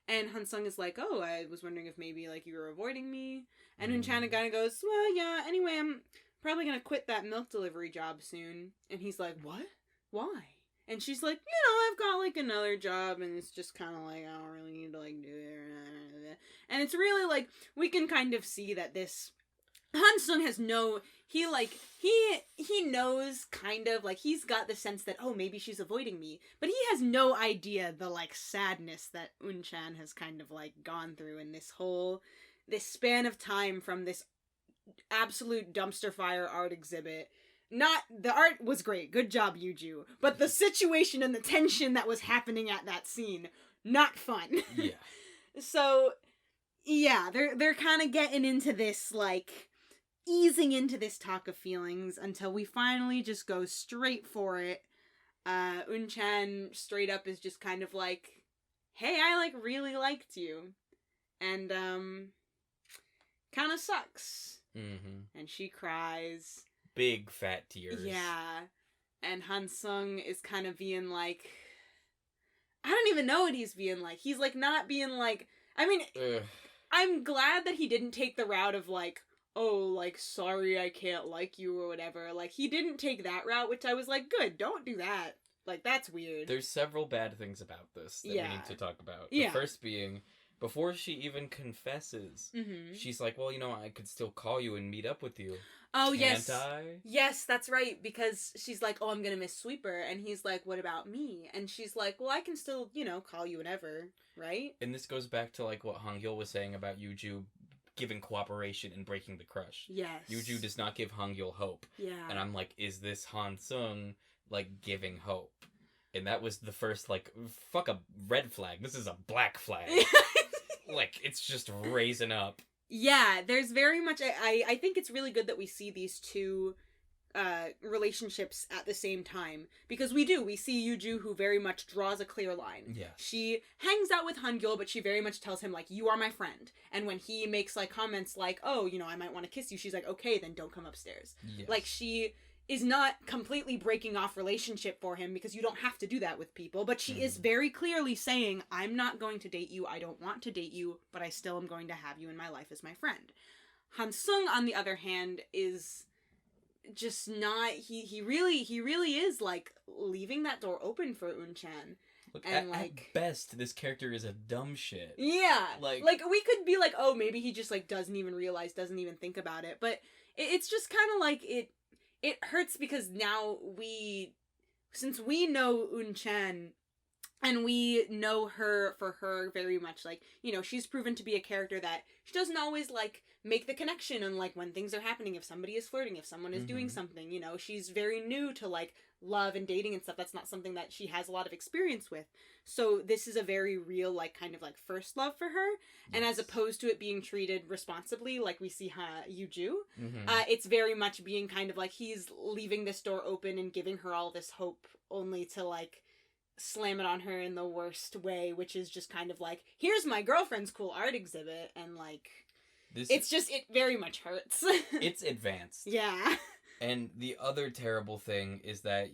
And Han Seong is like, oh, I was wondering if maybe, like, you were avoiding me. And Eun-chan kind of goes, well, yeah, anyway, I'm probably gonna quit that milk delivery job soon. And he's like, what? Why? And she's like, I've got, like, another job, and it's just kind of like, I don't really need to, like, do it. And it's really, like, we can kind of see that this Han Seong has he knows kind of, like, he's got the sense that, oh, maybe she's avoiding me, but he has no idea the, like, sadness that Eun-chan has kind of, like, gone through in this span of time from this absolute dumpster fire art exhibit. The art was great, good job, Yuju, but the situation and the tension that was happening at that scene, not fun. Yeah. So, yeah, they're kind of getting into this, like, easing into this talk of feelings until we finally just go straight for it. Eun-chan straight up is just kind of like, hey, I, like, really liked you. And, kind of sucks. Mm-hmm. And she cries. Big fat tears. Yeah. And Han Seong is kind of being like, I don't even know what he's being like. He's, like, not being like, I mean, I'm glad that he didn't take the route of, like, oh, like, sorry I can't like you or whatever. Like, he didn't take that route, which I was like, good, don't do that. Like, that's weird. There's several bad things about this that we need to talk about. Yeah. The first being, before she even confesses, she's like, well, I could still call you and meet up with you. Oh, Can't yes. I? Yes, that's right, because she's like, oh, I'm gonna miss Sweeper, and he's like, what about me? And she's like, well, I can still, call you whenever, right? And this goes back to, like, what Han-gil was saying about Yuju giving cooperation and breaking the crush. Yes. Yuju does not give Han-gil hope. Yeah. And I'm like, is this Han Seong, like, giving hope? And that was the first, like, fuck a red flag. This is a black flag. Like, it's just raising up. Yeah, there's very much, I think it's really good that we see these two relationships at the same time, because we see Yuju, who very much draws a clear line. Yeah. She hangs out with Han-gil, but she very much tells him, like, you are my friend. And when he makes, like, comments like, oh, I might want to kiss you, she's like, okay, then don't come upstairs. Yes. Like, she is not completely breaking off relationship for him, because you don't have to do that with people, but she is very clearly saying, I'm not going to date you, I don't want to date you, but I still am going to have you in my life as my friend. Han Seong, on the other hand, is just not, he really is, like, leaving that door open for Eun-chan. Look, and, at like, best, this character is a dumb shit. Yeah. Like, we could be like, oh, maybe he just, like, doesn't even realize, doesn't even think about it, but it's just kind of like, it hurts because now since we know Eun-chan, and we know her for her very much, like, she's proven to be a character that she doesn't always, like, make the connection on, like, when things are happening, if somebody is flirting, if someone is doing something, she's very new to, like, love and dating and stuff. That's not something that she has a lot of experience with. So this is a very real, like, kind of, like, first love for her. Yes. And as opposed to it being treated responsibly, like we see Yuju, it's very much being kind of like, he's leaving this door open and giving her all this hope only to, like, slam it on her in the worst way, which is just kind of like, here's my girlfriend's cool art exhibit, and, like, it very much hurts. It's advanced. Yeah. And the other terrible thing is that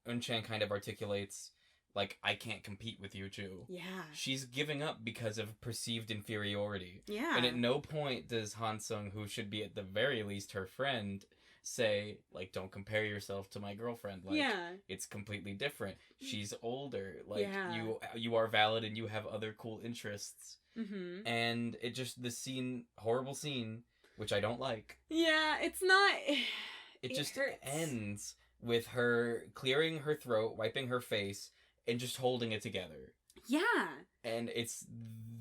Eun-chan kind of articulates, like, I can't compete with you two. Yeah. She's giving up because of perceived inferiority. Yeah. And at no point does Han Seong, who should be at the very least her friend, say, like, don't compare yourself to my girlfriend. Like, yeah. It's completely different. She's older. Like, yeah. you are valid and you have other cool interests. Mm-hmm. And it just, the scene, horrible scene, which I don't like. Yeah, it's not... It just hurts. Ends with her clearing her throat, wiping her face, and just holding it together. Yeah. And it's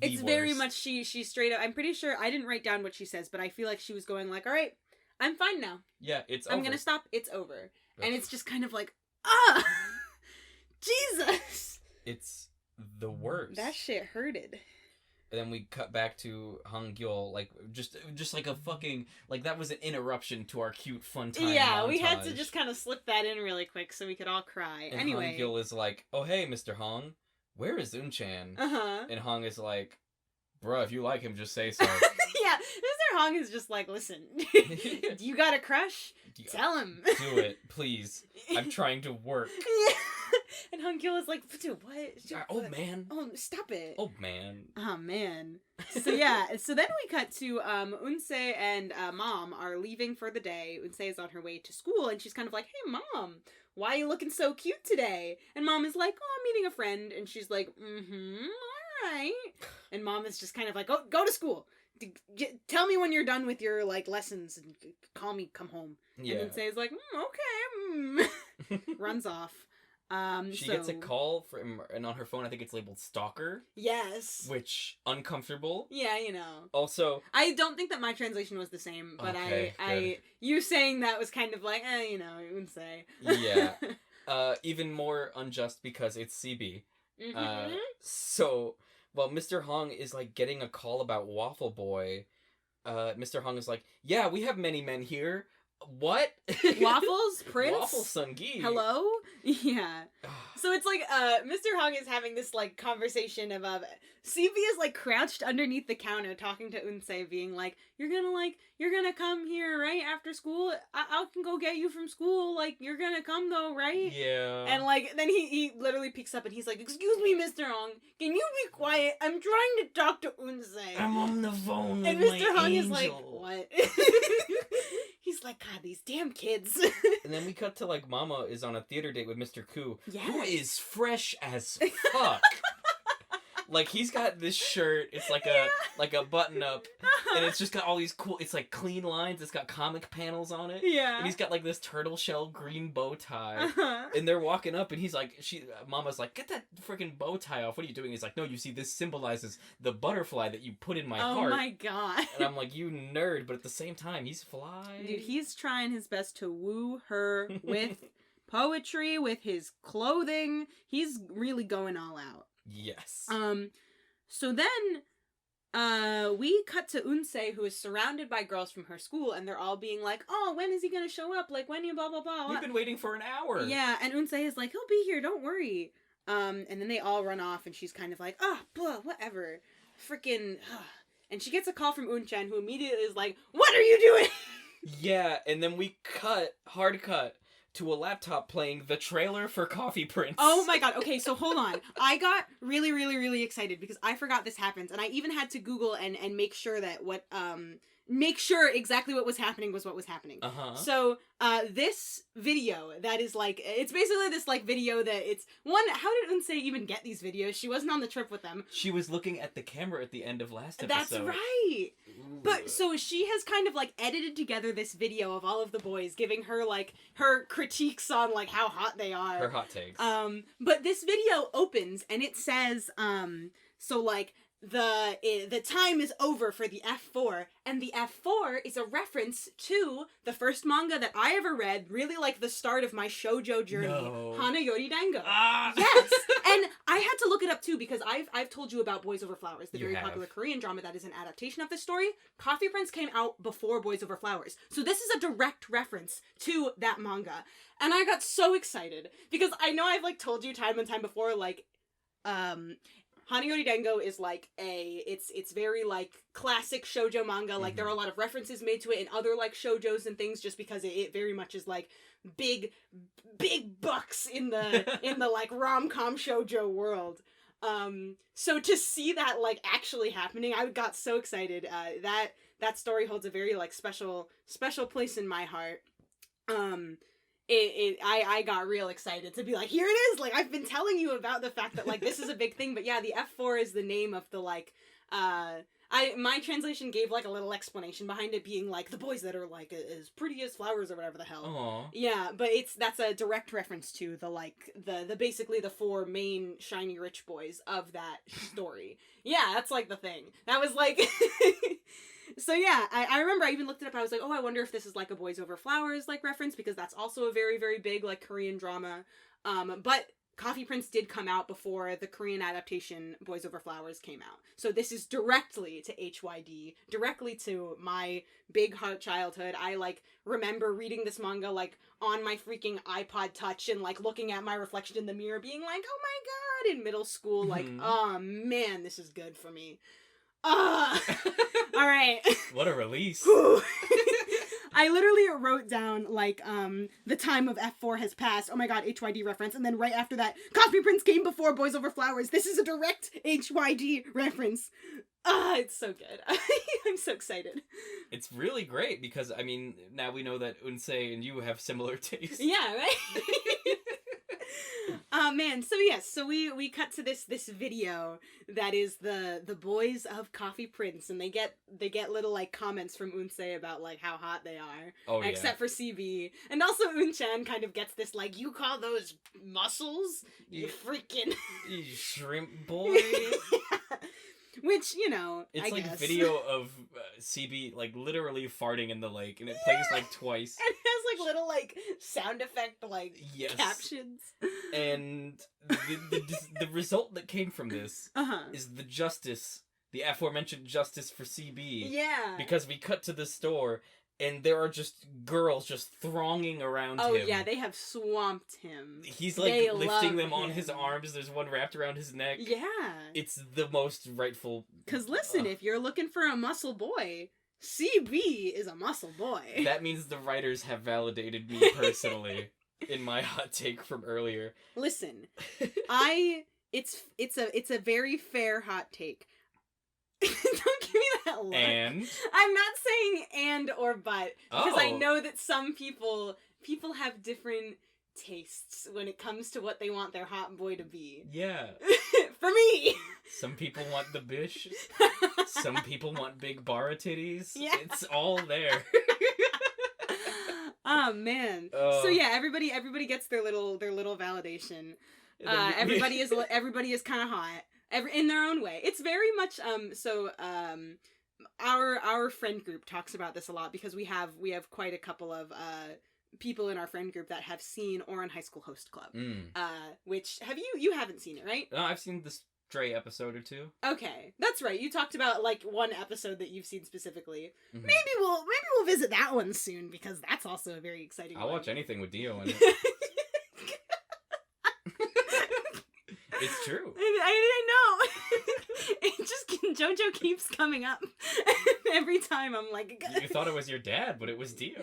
very much, she straight up, I'm pretty sure, I didn't write down what she says, but I feel like she was going like, alright, I'm fine now. Yeah, I'm gonna stop, it's over. Ugh. And it's just kind of like, Jesus! It's the worst. That shit hurted. And then we cut back to Han Gyul, like, just like a fucking, like, that was an interruption to our cute fun time Yeah, montage. we had to just kind of slip that in really quick so we could all cry. And anyway. Han Gyul is like, oh, hey, Mr. Hong, where is Unchan? Uh-huh. And Hong is like, bruh, if you like him, just say so. Yeah, Mr. Hong is just like, listen, you got a crush? Tell him. Do it, please. I'm trying to work. Yeah. And Han Gyul is like, dude, what? Dude, Oh, what? man. Oh, stop it. Oh, man. Oh, man. So, yeah. So then we cut to Unse and Mom are leaving for the day. Unse is on her way to school, and she's kind of like, hey, Mom, why are you looking so cute today? And Mom is like, oh, I'm meeting a friend. And she's like, all right. And Mom is just kind of like, go to school. Tell me when you're done with your, like, lessons and call me, come home. Yeah. And Unse is like, okay. Runs off. She gets a call from, and on her phone I think it's labeled stalker. Yes. Which, uncomfortable. Yeah, you know. Also, I don't think that my translation was the same, but okay, you saying that was kind of like, you know, I wouldn't say. Yeah. Even more unjust because it's CB. Mm-hmm. So, while Mr. Hong is, like, getting a call about Waffle Boy, Mr. Hong is like, yeah, we have many men here. What? Waffles? Prince? Waffle Sungi. Hello? Yeah. So it's like, Mr. Hong is having this, like, conversation of, CB is, like, crouched underneath the counter talking to Unse, being like, you're gonna come here, right, after school? I can go get you from school, like, you're gonna come, though, right? Yeah. And, like, then he literally peeks up and he's like, excuse me, Mr. Hong, can you be quiet? I'm trying to talk to Unse. I'm on the phone and with Mr. my Hong angel. is like, what? He's like, God, these damn kids. And then we cut to, like, Mama is on a theater date with Mr. Koo, Yes. who is fresh as fuck. Like, he's got this shirt, it's like a button-up, and it's just got all these cool, it's like clean lines, it's got comic panels on it. Yeah. And he's got, like, this turtle shell green bow tie. Uh-huh. And they're walking up, and he's like, Mama's like, get that freaking bow tie off, what are you doing? He's like, no, you see, this symbolizes the butterfly that you put in my heart. Oh my god. And I'm like, you nerd, but at the same time, he's fly. Dude, he's trying his best to woo her with poetry, with his clothing. He's really going all out. Yes. So then, we cut to Unse, who is surrounded by girls from her school, and they're all being like, oh, when is he gonna show up? Like, when you blah, blah, blah. We've been waiting for an hour. Yeah, and Unse is like, he'll be here, don't worry. And then they all run off, and she's kind of like, blah, whatever. Freaking, And she gets a call from Unchan, who immediately is like, what are you doing? Yeah, and then we hard cut, to a laptop playing the trailer for Coffee Prince. Oh my god, okay, so hold on. I got really, really, really excited because I forgot this happens, and I even had to Google and make sure that make sure exactly what was happening was what was happening. Uh-huh. So, this video that is like, it's basically this like video that it's, how did Unse even get these videos? She wasn't on the trip with them. She was looking at the camera at the end of last episode. That's right! Ooh. But, so she has kind of like edited together this video of all of the boys, giving her like, her critiques on like how hot they are. Her hot takes. But this video opens and it says, so like, the time is over for the F4, and the F4 is a reference to the first manga that I ever read, really like the start of my shoujo journey, No. Hana Yori Dango. Ah! Yes! And I had to look it up too, because I've told you about Boys Over Flowers, the You very have. popular Korean drama that is an adaptation of this story. Coffee Prince came out before Boys Over Flowers. So this is a direct reference to that manga. And I got so excited, because I know I've like told you time and time before, like, Hanayori Dengo is like it's very like classic shoujo manga. Like there are a lot of references made to it in other like shoujos and things, just because it very much is like big bucks in the like rom-com shoujo world. So to see that like actually happening, I got so excited. That story holds a very like special place in my heart. I got real excited to be like, here it is! Like, I've been telling you about the fact that, like, this is a big thing, but yeah, the F4 is the name of the, like, my translation gave, like, a little explanation behind it being, like, the boys that are, like, as pretty as flowers or whatever the hell. Aww. Yeah, but that's a direct reference to the, like, the basically the 4 main shiny rich boys of that story. Yeah, that's, like, the thing. That was, like... So yeah, I remember I even looked it up. I was like, oh, I wonder if this is like a Boys Over Flowers like reference, because that's also a very, very big like Korean drama. But Coffee Prince did come out before the Korean adaptation Boys Over Flowers came out. So this is directly to HYD, directly to my big heart childhood. I, like, remember reading this manga, like, on my freaking iPod Touch and, like, looking at my reflection in the mirror being like, oh my god, in middle school, like, oh man, this is good for me. Alright. What a release. I literally wrote down, like, the time of F4 has passed. Oh my god, HYD reference. And then right after that, Coffee Prince came before Boys Over Flowers. This is a direct HYD reference. It's so good. I'm so excited. It's really great because, I mean, now we know that Unsei and you have similar tastes. Yeah, right? Man, so yes, so we cut to this video that is the boys of Coffee Prince, and they get little, like, comments from Unsei about, like, how hot they are. Oh, yeah. Except for CB. And also Unchan kind of gets this, like, you call those muscles? You freaking... You shrimp boy. Which, you know, it's I like guess. a video of CB, like, literally farting in the lake, and it plays, like, twice. And it has, like, little, like, sound effect, like, Yes. captions. And the result that came from this is the aforementioned justice for CB. Yeah. Because we cut to the store, and there are just girls just thronging around him. Oh, yeah, they have swamped him. He's, like, They lifting love them on him. his arms. There's one wrapped around his neck. Yeah. It's the most rightful... Because listen, if you're looking for a muscle boy, CB is a muscle boy. That means the writers have validated me personally in my hot take from earlier. Listen, it's a very fair hot take. Don't give me that look. And? I'm not saying and or but, because I Oh. know that some people have different tastes when it comes to what they want their hot boy to be. Yeah. For me! Some people want the bish. Some people want big bara titties. Yeah. It's all there. Oh man. So yeah, everybody gets their little validation. Everybody is kind of hot. In their own way. It's very much our friend group talks about this a lot because we have quite a couple of people in our friend group that have seen Ouran High School Host Club. Which you haven't seen it, right? No, I've seen the Stray episode or two. Okay. That's right. You talked about, like, one episode that you've seen specifically. Mhm. Maybe we'll visit that one soon because that's also a very exciting I'll one. watch anything with Dio in it. It's true. I know. It just JoJo keeps coming up every time. I'm like, You thought it was your dad, but it was Dio.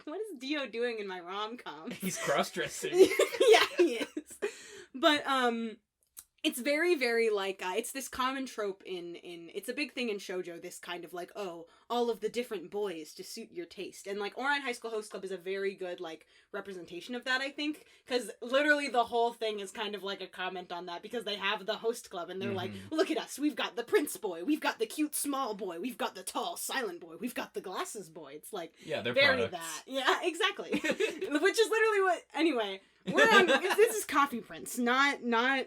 what is Dio doing in my rom-com? He's cross-dressing. Yeah, he is. But it's very, very, like, it's this common trope in it's a big thing in shoujo, this kind of, like, oh, all of the different boys to suit your taste. And, like, Ouran High School Host Club is a very good, like, representation of that, I think. Because literally the whole thing is kind of like a comment on that, because they have the host club, and they're like, look at us, we've got the prince boy, we've got the cute small boy, we've got the tall silent boy, we've got the glasses boy. It's, like, Yeah, they're very products. that. Yeah, exactly. Which is literally what, anyway... We're on. This is Coffee Prince, not not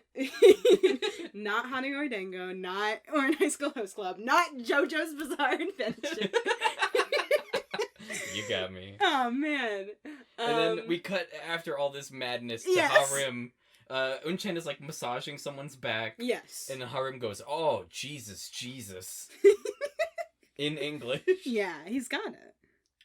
Hanagori Dango, not Ouran High School Host Club, not JoJo's Bizarre Adventure. You got me. Oh man! And then we cut after all this madness to Yes. Harim. Unchan is like massaging someone's back. Yes. And Harim goes, "Oh Jesus, Jesus," in English. Yeah, he's got it.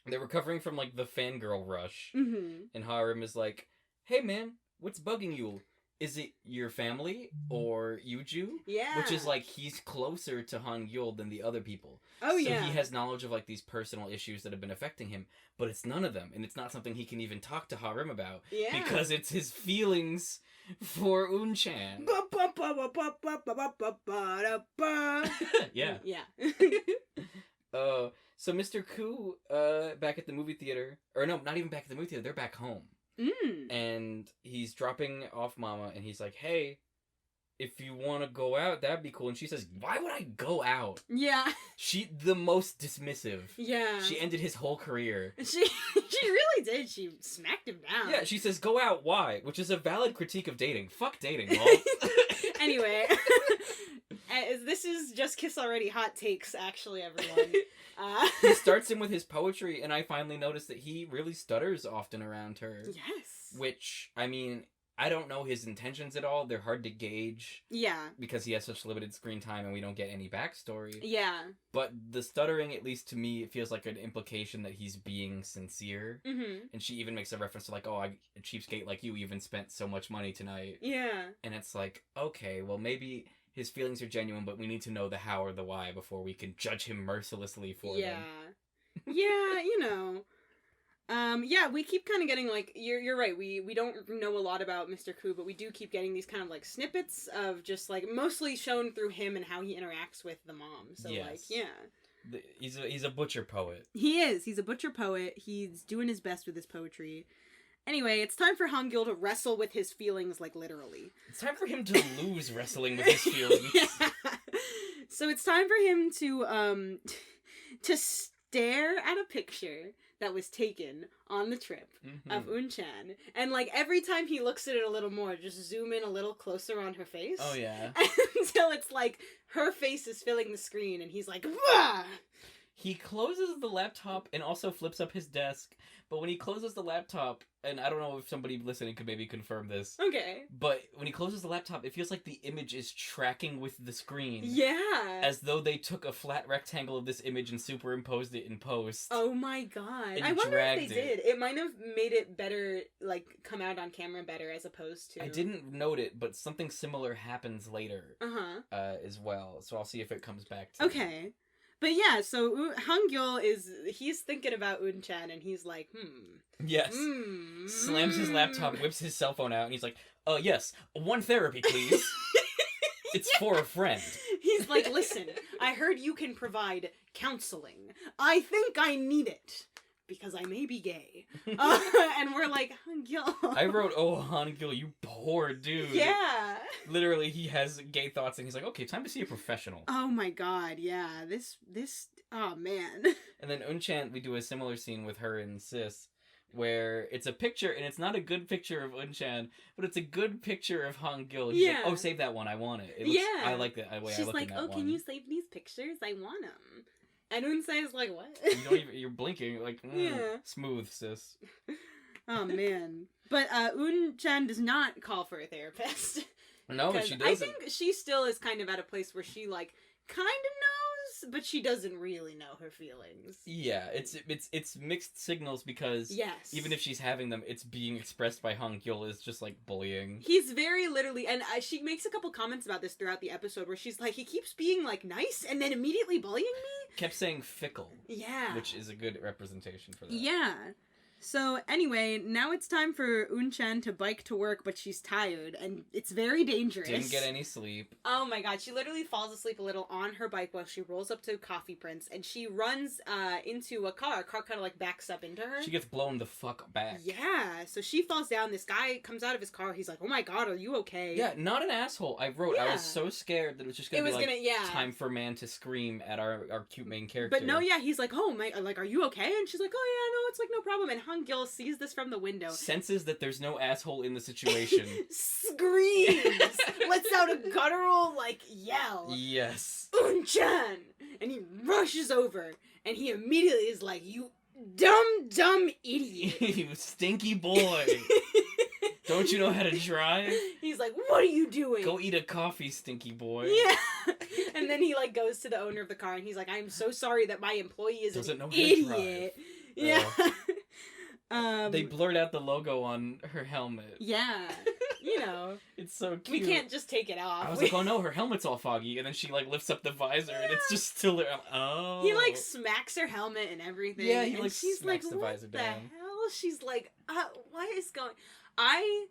They're recovering from like the fangirl rush, Mm-hmm. and Harim is like, "Hey man, what's bugging you? Is it your family or Yuju?" Yeah. Which is like he's closer to Han Yul than the other people. Oh so yeah. he has knowledge of like these personal issues that have been affecting him, but it's none of them, and it's not something he can even talk to Harim about Yeah. because it's his feelings for Unchan. Yeah. Yeah. So Mr. Koo, back at the movie theater, or no, not even back at the movie theater, they're back home. And he's dropping off Mama, and he's like, "Hey, if you want to go out, that'd be cool." And she says, "Why would I go out?" Yeah. The most dismissive. Yeah. She ended his whole career. She really did. She smacked him down. Yeah, she says, "Go out, why?" Which is a valid critique of dating. Fuck dating, lol. Anyway, this is Just Kiss Already hot takes, actually, everyone. He starts him with his poetry, and I finally noticed that he really stutters often around her. Yes. Which, I mean, I don't know his intentions at all. They're hard to gauge. Yeah. Because he has such limited screen time and we don't get any backstory. Yeah. But the stuttering, at least to me, it feels like an implication that he's being sincere. Mm-hmm. And she even makes a reference to like, oh, a cheapskate like you even spent so much money tonight. Yeah. And it's like, okay, well maybe his feelings are genuine, but we need to know the how or the why before we can judge him mercilessly for them. Yeah, you know. Yeah, we keep kind of getting, like, you're right, we don't know a lot about Mr. Koo, but we do keep getting these kind of, like, snippets of just, like, mostly shown through him and how he interacts with the mom. So, yes. like, yeah. He's a butcher poet. He is. He's a butcher poet. He's doing his best with his poetry. Anyway, it's time for Hangul to wrestle with his feelings, like, literally. It's time for him to lose wrestling with his feelings. Yeah. So it's time for him to stare at a picture that was taken on the trip of Un-chan. And, like, every time he looks at it a little more, just zoom in a little closer on her face. Oh, yeah. Until it's, like, her face is filling the screen, and he's like, "Wah!" He closes the laptop and also flips up his desk. But when he closes the laptop, and I don't know if somebody listening could maybe confirm this. Okay. But when he closes the laptop, it feels like the image is tracking with the screen. Yeah. As though they took a flat rectangle of this image and superimposed it in post. Oh my god. And I wonder if they dragged did. It might have made it better, like, come out on camera better as opposed to... I didn't note it, but something similar happens later. Uh-huh. As well. So I'll see if it comes back to Okay. But yeah, so Hangul he's thinking about Un-chan, and he's like, Yes. Slams his laptop, whips his cell phone out, and he's like, yes, one therapy, please. It's for a friend. He's like, listen, I heard you can provide counseling. I think I need it. Because I may be gay. And we're like, Hangul. I wrote, oh, Hangul, you poor dude. Yeah. Literally, he has gay thoughts, and he's like, okay, time to see a professional. Oh my god, yeah. This, oh man. And then Un-chan, we do a similar scene with her and Sis, where it's a picture, and it's not a good picture of Un-chan, but it's a good picture of Hangul. He's like, oh, save that one, I want it. I like that way. She's like, oh, can you save these pictures? I want them. And Un-chan's like, what? You're blinking, like, smooth, sis. Oh, man. But Un-chan does not call for a therapist. No, she doesn't. I think she still is kind of at a place where she, like, kind of knows, but she doesn't really know her feelings. Yeah, it's mixed signals because even if she's having them, it's being expressed by Hangul as just, like, bullying. He's very literally, and she makes a couple comments about this throughout the episode where she's like, he keeps being, like, nice and then immediately bullying me? Kept saying fickle. Yeah. Which is a good representation for that. Yeah. So, anyway, now it's time for Un-chan to bike to work, but she's tired, and it's very dangerous. Didn't get any sleep. Oh my god, she literally falls asleep a little on her bike while she rolls up to Coffee Prince, and she runs into a car. A car kind of, like, backs up into her. She gets blown the fuck back. Yeah, so she falls down. This guy comes out of his car. He's like, oh my god, are you okay? Yeah, not an asshole. I wrote, I was so scared that it was just gonna be, time for man to scream at our cute main character. But no, yeah, he's like, oh my, like, are you okay? And she's like, oh yeah, no, it's, like, no problem. And Hangul sees this from the window. Senses that there's no asshole in the situation. Screams! Lets out a guttural, like, yell. Yes. Un-chan! And he rushes over, and he immediately is like, you dumb idiot. You stinky boy. Don't you know how to drive? He's like, what are you doing? Go eat a coffee, stinky boy. Yeah. And then he, like, goes to the owner of the car, and he's like, I'm so sorry that my employee is Doesn't know an how to idiot. drive. Yeah. They blurred out the logo on her helmet. Yeah. You know. It's so cute. We can't just take it off. I was like, oh no, her helmet's all foggy. And then she, like, lifts up the visor, and it's just still there. Oh. He, like, smacks her helmet and everything. Yeah, he, and like, she's smacks like, the visor what down. the hell? She's like, what is going... I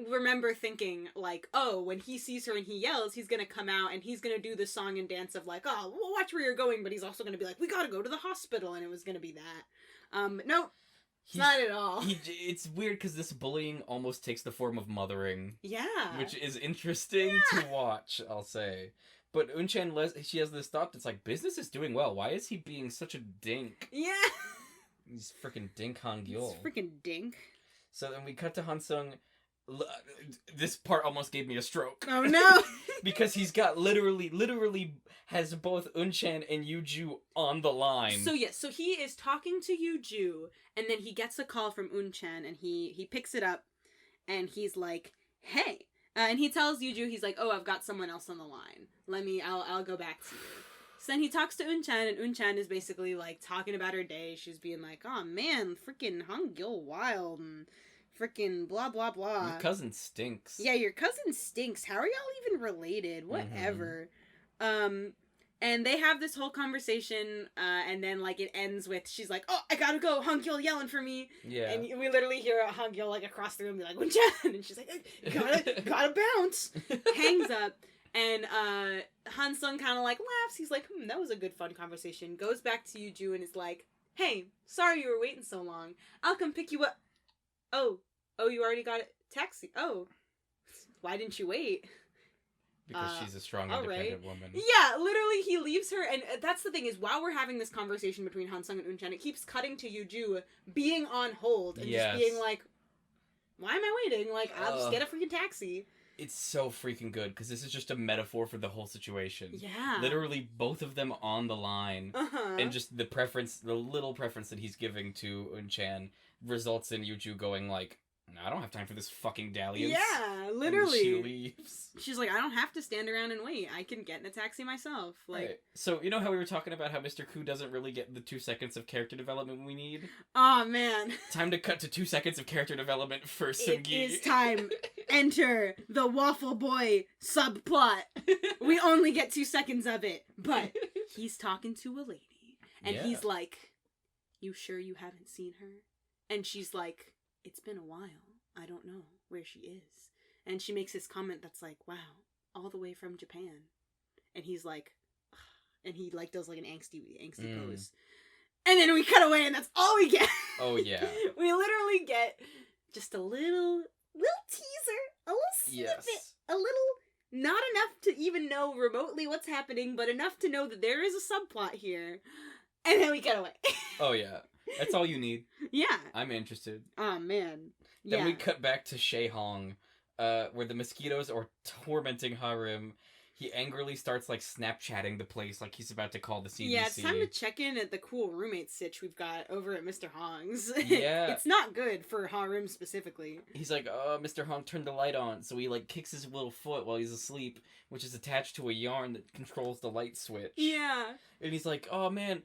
remember thinking, like, oh, when he sees her and he yells, he's gonna come out and he's gonna do the song and dance of, like, oh, well, watch where you're going, but he's also gonna be like, we gotta go to the hospital, and it was gonna be that. No, not at all. It's weird because this bullying almost takes the form of mothering. Yeah. Which is interesting to watch, I'll say. But Un-chan, she has this thought that's like, business is doing well. Why is he being such a dink? Yeah. He's freaking dink Hangul. He's freaking dink. So then we cut to Han Seong. This part almost gave me a stroke. Oh no! Because he's got literally has both Un-chan and Yoo-ju on the line. So yes, so he is talking to Yoo-ju, and then he gets a call from Un-chan, and he picks it up, and he's like, hey. And he tells Yuju, he's like, oh, I've got someone else on the line. I'll go back to you. So then he talks to Unchan, and Unchan is basically, like, talking about her day. She's being like, oh, man, freaking Hangul wild, and freaking blah, blah, blah. Your cousin stinks. Yeah, your cousin stinks. How are y'all even related? Whatever. And they have this whole conversation, and then, like, it ends with, she's like, oh, I gotta go, Hangul yelling for me. Yeah. And we literally hear Hangul, like, across the room be like, Unchan, and she's like, gotta bounce. Hangs up, and Han Seong kind of, like, laughs. He's like, that was a good, fun conversation. Goes back to Yuju and is like, hey, sorry you were waiting so long. I'll come pick you up. Oh, you already got a taxi. Oh, why didn't you wait? Because she's a strong, independent woman. Yeah, literally, he leaves her, and that's the thing, is while we're having this conversation between Han Seong and Unchan, it keeps cutting to Yuju being on hold, and just being like, why am I waiting? Like, I'll just get a freaking taxi. It's so freaking good, because this is just a metaphor for the whole situation. Yeah. Literally, both of them on the line, and just the little preference that he's giving to Unchan results in Yuju going like, I don't have time for this fucking dalliance. Yeah, literally. And she leaves. She's like, I don't have to stand around and wait. I can get in a taxi myself. Like, right. So, you know how we were talking about how Mr. Koo doesn't really get the 2 seconds of character development we need? Oh, man. Time to cut to 2 seconds of character development for Seung-gi. It is time. Enter the Waffle Boy subplot. We only get 2 seconds of it, but he's talking to a lady. And he's like, you sure you haven't seen her? And she's like, it's been a while. I don't know where she is. And she makes this comment that's like, wow, all the way from Japan. And he's like, ugh. And he like does like an angsty pose. And then we cut away and that's all we get. Oh, yeah. We literally get just a little teaser, a little snippet, a little, not enough to even know remotely what's happening, but enough to know that there is a subplot here. And then we cut away. Oh, yeah. That's all you need. Yeah. I'm interested. Oh, man. Then we cut back to Shaehong, where the mosquitoes are tormenting Harim. He angrily starts, like, Snapchatting the place like he's about to call the CDC. Yeah, it's time to check in at the cool roommate sitch we've got over at Mr. Hong's. Yeah. It's not good for Harim specifically. He's like, oh, Mr. Hong turned the light on. So he, like, kicks his little foot while he's asleep, which is attached to a yarn that controls the light switch. Yeah. And he's like, oh, man,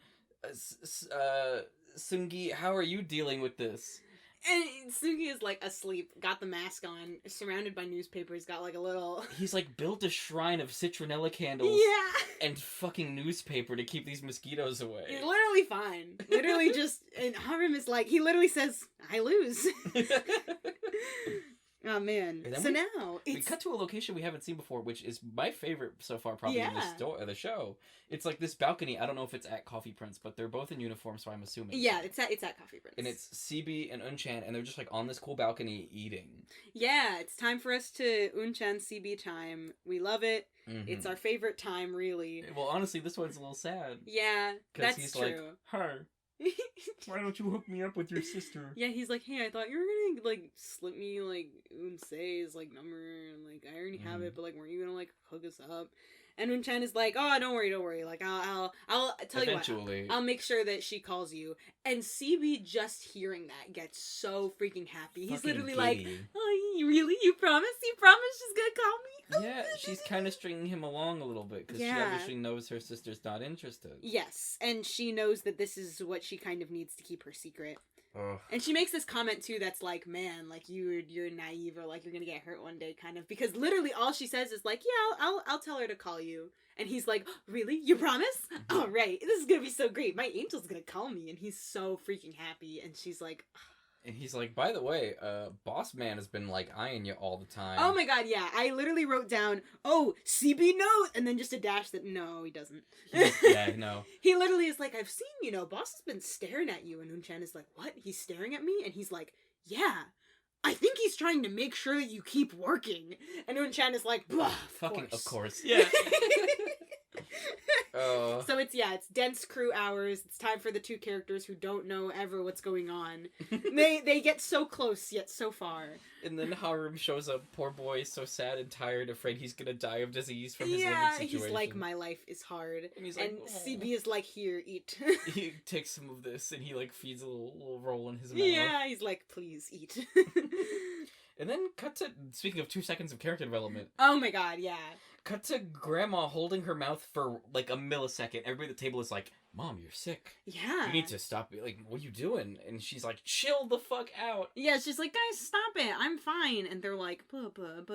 Seung-gi, how are you dealing with this? And Sugi is, like, asleep, got the mask on, surrounded by newspapers, got, like, a little... He's, like, built a shrine of citronella candles and fucking newspaper to keep these mosquitoes away. He's literally fine. Literally just... And Harim is like, he literally says, I lose. Oh, man. So now... We cut to a location we haven't seen before, which is my favorite so far, probably in the show. It's like this balcony. I don't know if it's at Coffee Prince, but they're both in uniform, so I'm assuming. Yeah, it's at Coffee Prince. And it's CB and Unchan, and they're just like on this cool balcony eating. Yeah, it's time for us to Unchan CB time. We love it. Mm-hmm. It's our favorite time, really. Well, honestly, this one's a little sad. Yeah, that's he's true. Like, hi. Why don't you hook me up with your sister? Yeah, he's like, hey, I thought you were gonna, like, slip me, like, Unsei's, like, number, and, like, I already have it, but, like, weren't you gonna, like, hook us up? And Unchan is like, oh, don't worry, like, I'll tell Eventually. you what, I'll make sure that she calls you. And CB just hearing that gets so freaking happy. He's literally like, oh, you promise she's gonna call me? Yeah, she's kind of stringing him along a little bit, because she obviously knows her sister's not interested. Yes, and she knows that this is what she kind of needs to keep her secret. Ugh. And she makes this comment, too, that's like, man, like, you're naive, or, like, you're gonna get hurt one day, kind of. Because literally all she says is, like, yeah, I'll tell her to call you. And he's like, oh, really? You promise? Oh, right. This is gonna be so great. My angel's gonna call me. And he's so freaking happy. And she's like... And he's like, by the way, Boss Man has been, like, eyeing you all the time. Oh my god, yeah. I literally wrote down, oh, CB note! And then just a dash that, no, he doesn't. Yeah, no. He literally is like, I've seen, Boss has been staring at you. And Unchan is like, what? He's staring at me? And he's like, yeah. I think he's trying to make sure that you keep working. And Unchan is like, blah, of course. Yeah. So it's dense crew hours. It's time for the two characters who don't know ever what's going on. They get so close yet so far. And then Harim shows up, poor boy, so sad and tired, afraid he's gonna die of disease from his living situation. He's like, my life is hard. And he's like, CB is like, here, eat. He takes some of this and he like feeds a little roll in his mouth. Yeah, he's like, please eat. And then cut to, speaking of 2 seconds of character development, Oh my god, yeah. cut to Grandma holding her mouth for like a millisecond. Everybody at the table is like, Mom, you're sick. Yeah. You need to stop. Like, what are you doing? And she's like, chill the fuck out. Yeah, she's like, guys, stop it. I'm fine. And they're like, but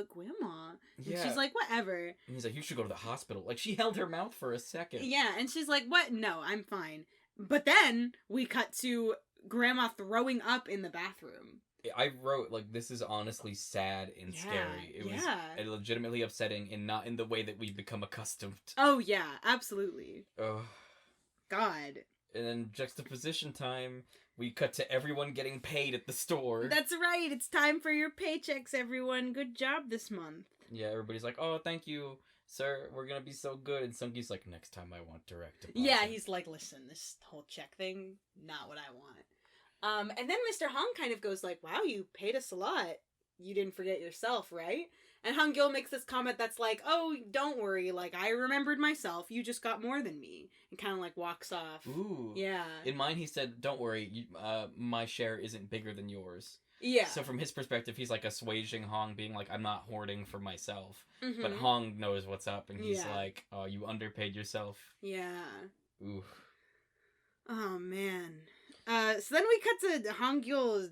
Grandma. And Yeah. she's like, whatever. And he's like, you should go to the hospital. Like, she held her mouth for a second. Yeah, and she's like, what? No, I'm fine. But then we cut to Grandma throwing up in the bathroom. I wrote, like, this is honestly sad and scary. It was legitimately upsetting and not in the way that we've become accustomed. Oh, yeah, absolutely. Ugh. God. And then juxtaposition time, we cut to everyone getting paid at the store. That's right. It's time for your paychecks, everyone. Good job this month. Yeah, everybody's like, oh, thank you, sir. We're gonna be so good. And Sungi's like, next time I want direct deposit. Yeah, he's like, listen, this whole check thing, not what I want. And then Mr. Hong kind of goes like, wow, you paid us a lot. You didn't forget yourself, right? And Hong Gil makes this comment that's like, oh, don't worry, like, I remembered myself. You just got more than me. And kind of, like, walks off. Ooh. Yeah. In mine, he said, don't worry, my share isn't bigger than yours. Yeah. So from his perspective, he's, like, assuaging Hong, being like, I'm not hoarding for myself. Mm-hmm. But Hong knows what's up, and he's Yeah. like, oh, you underpaid yourself. Yeah. Ooh. Oh, man. So then we cut to Hong Gil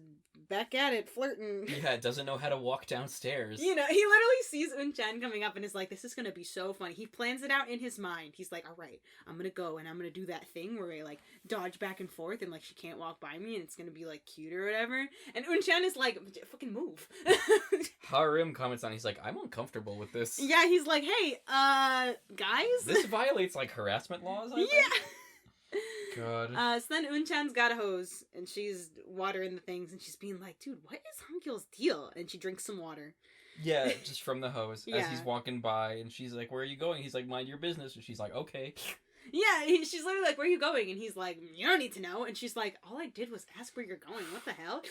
back at it, flirting. Yeah, doesn't know how to walk downstairs. You know, he literally sees Un-chan coming up and is like, this is gonna be so funny. He plans it out in his mind. He's like, alright, I'm gonna go and I'm gonna do that thing where I, like, dodge back and forth and, like, she can't walk by me and it's gonna be, like, cute or whatever. And Un-chan is like, fucking move. Harim comments on, he's like, I'm uncomfortable with this. Yeah, he's like, hey, guys? This violates, like, harassment laws, I think? Yeah! God. So then Un-chan's got a hose, and she's watering the things, and she's being like, dude, what is Hong Gil's deal? And she drinks some water. Yeah, just from the hose. Yeah. As he's walking by, and she's like, where are you going? He's like, mind your business. And she's like, okay. Yeah, she's literally like, where are you going? And he's like, you don't need to know. And she's like, all I did was ask where you're going. What the hell?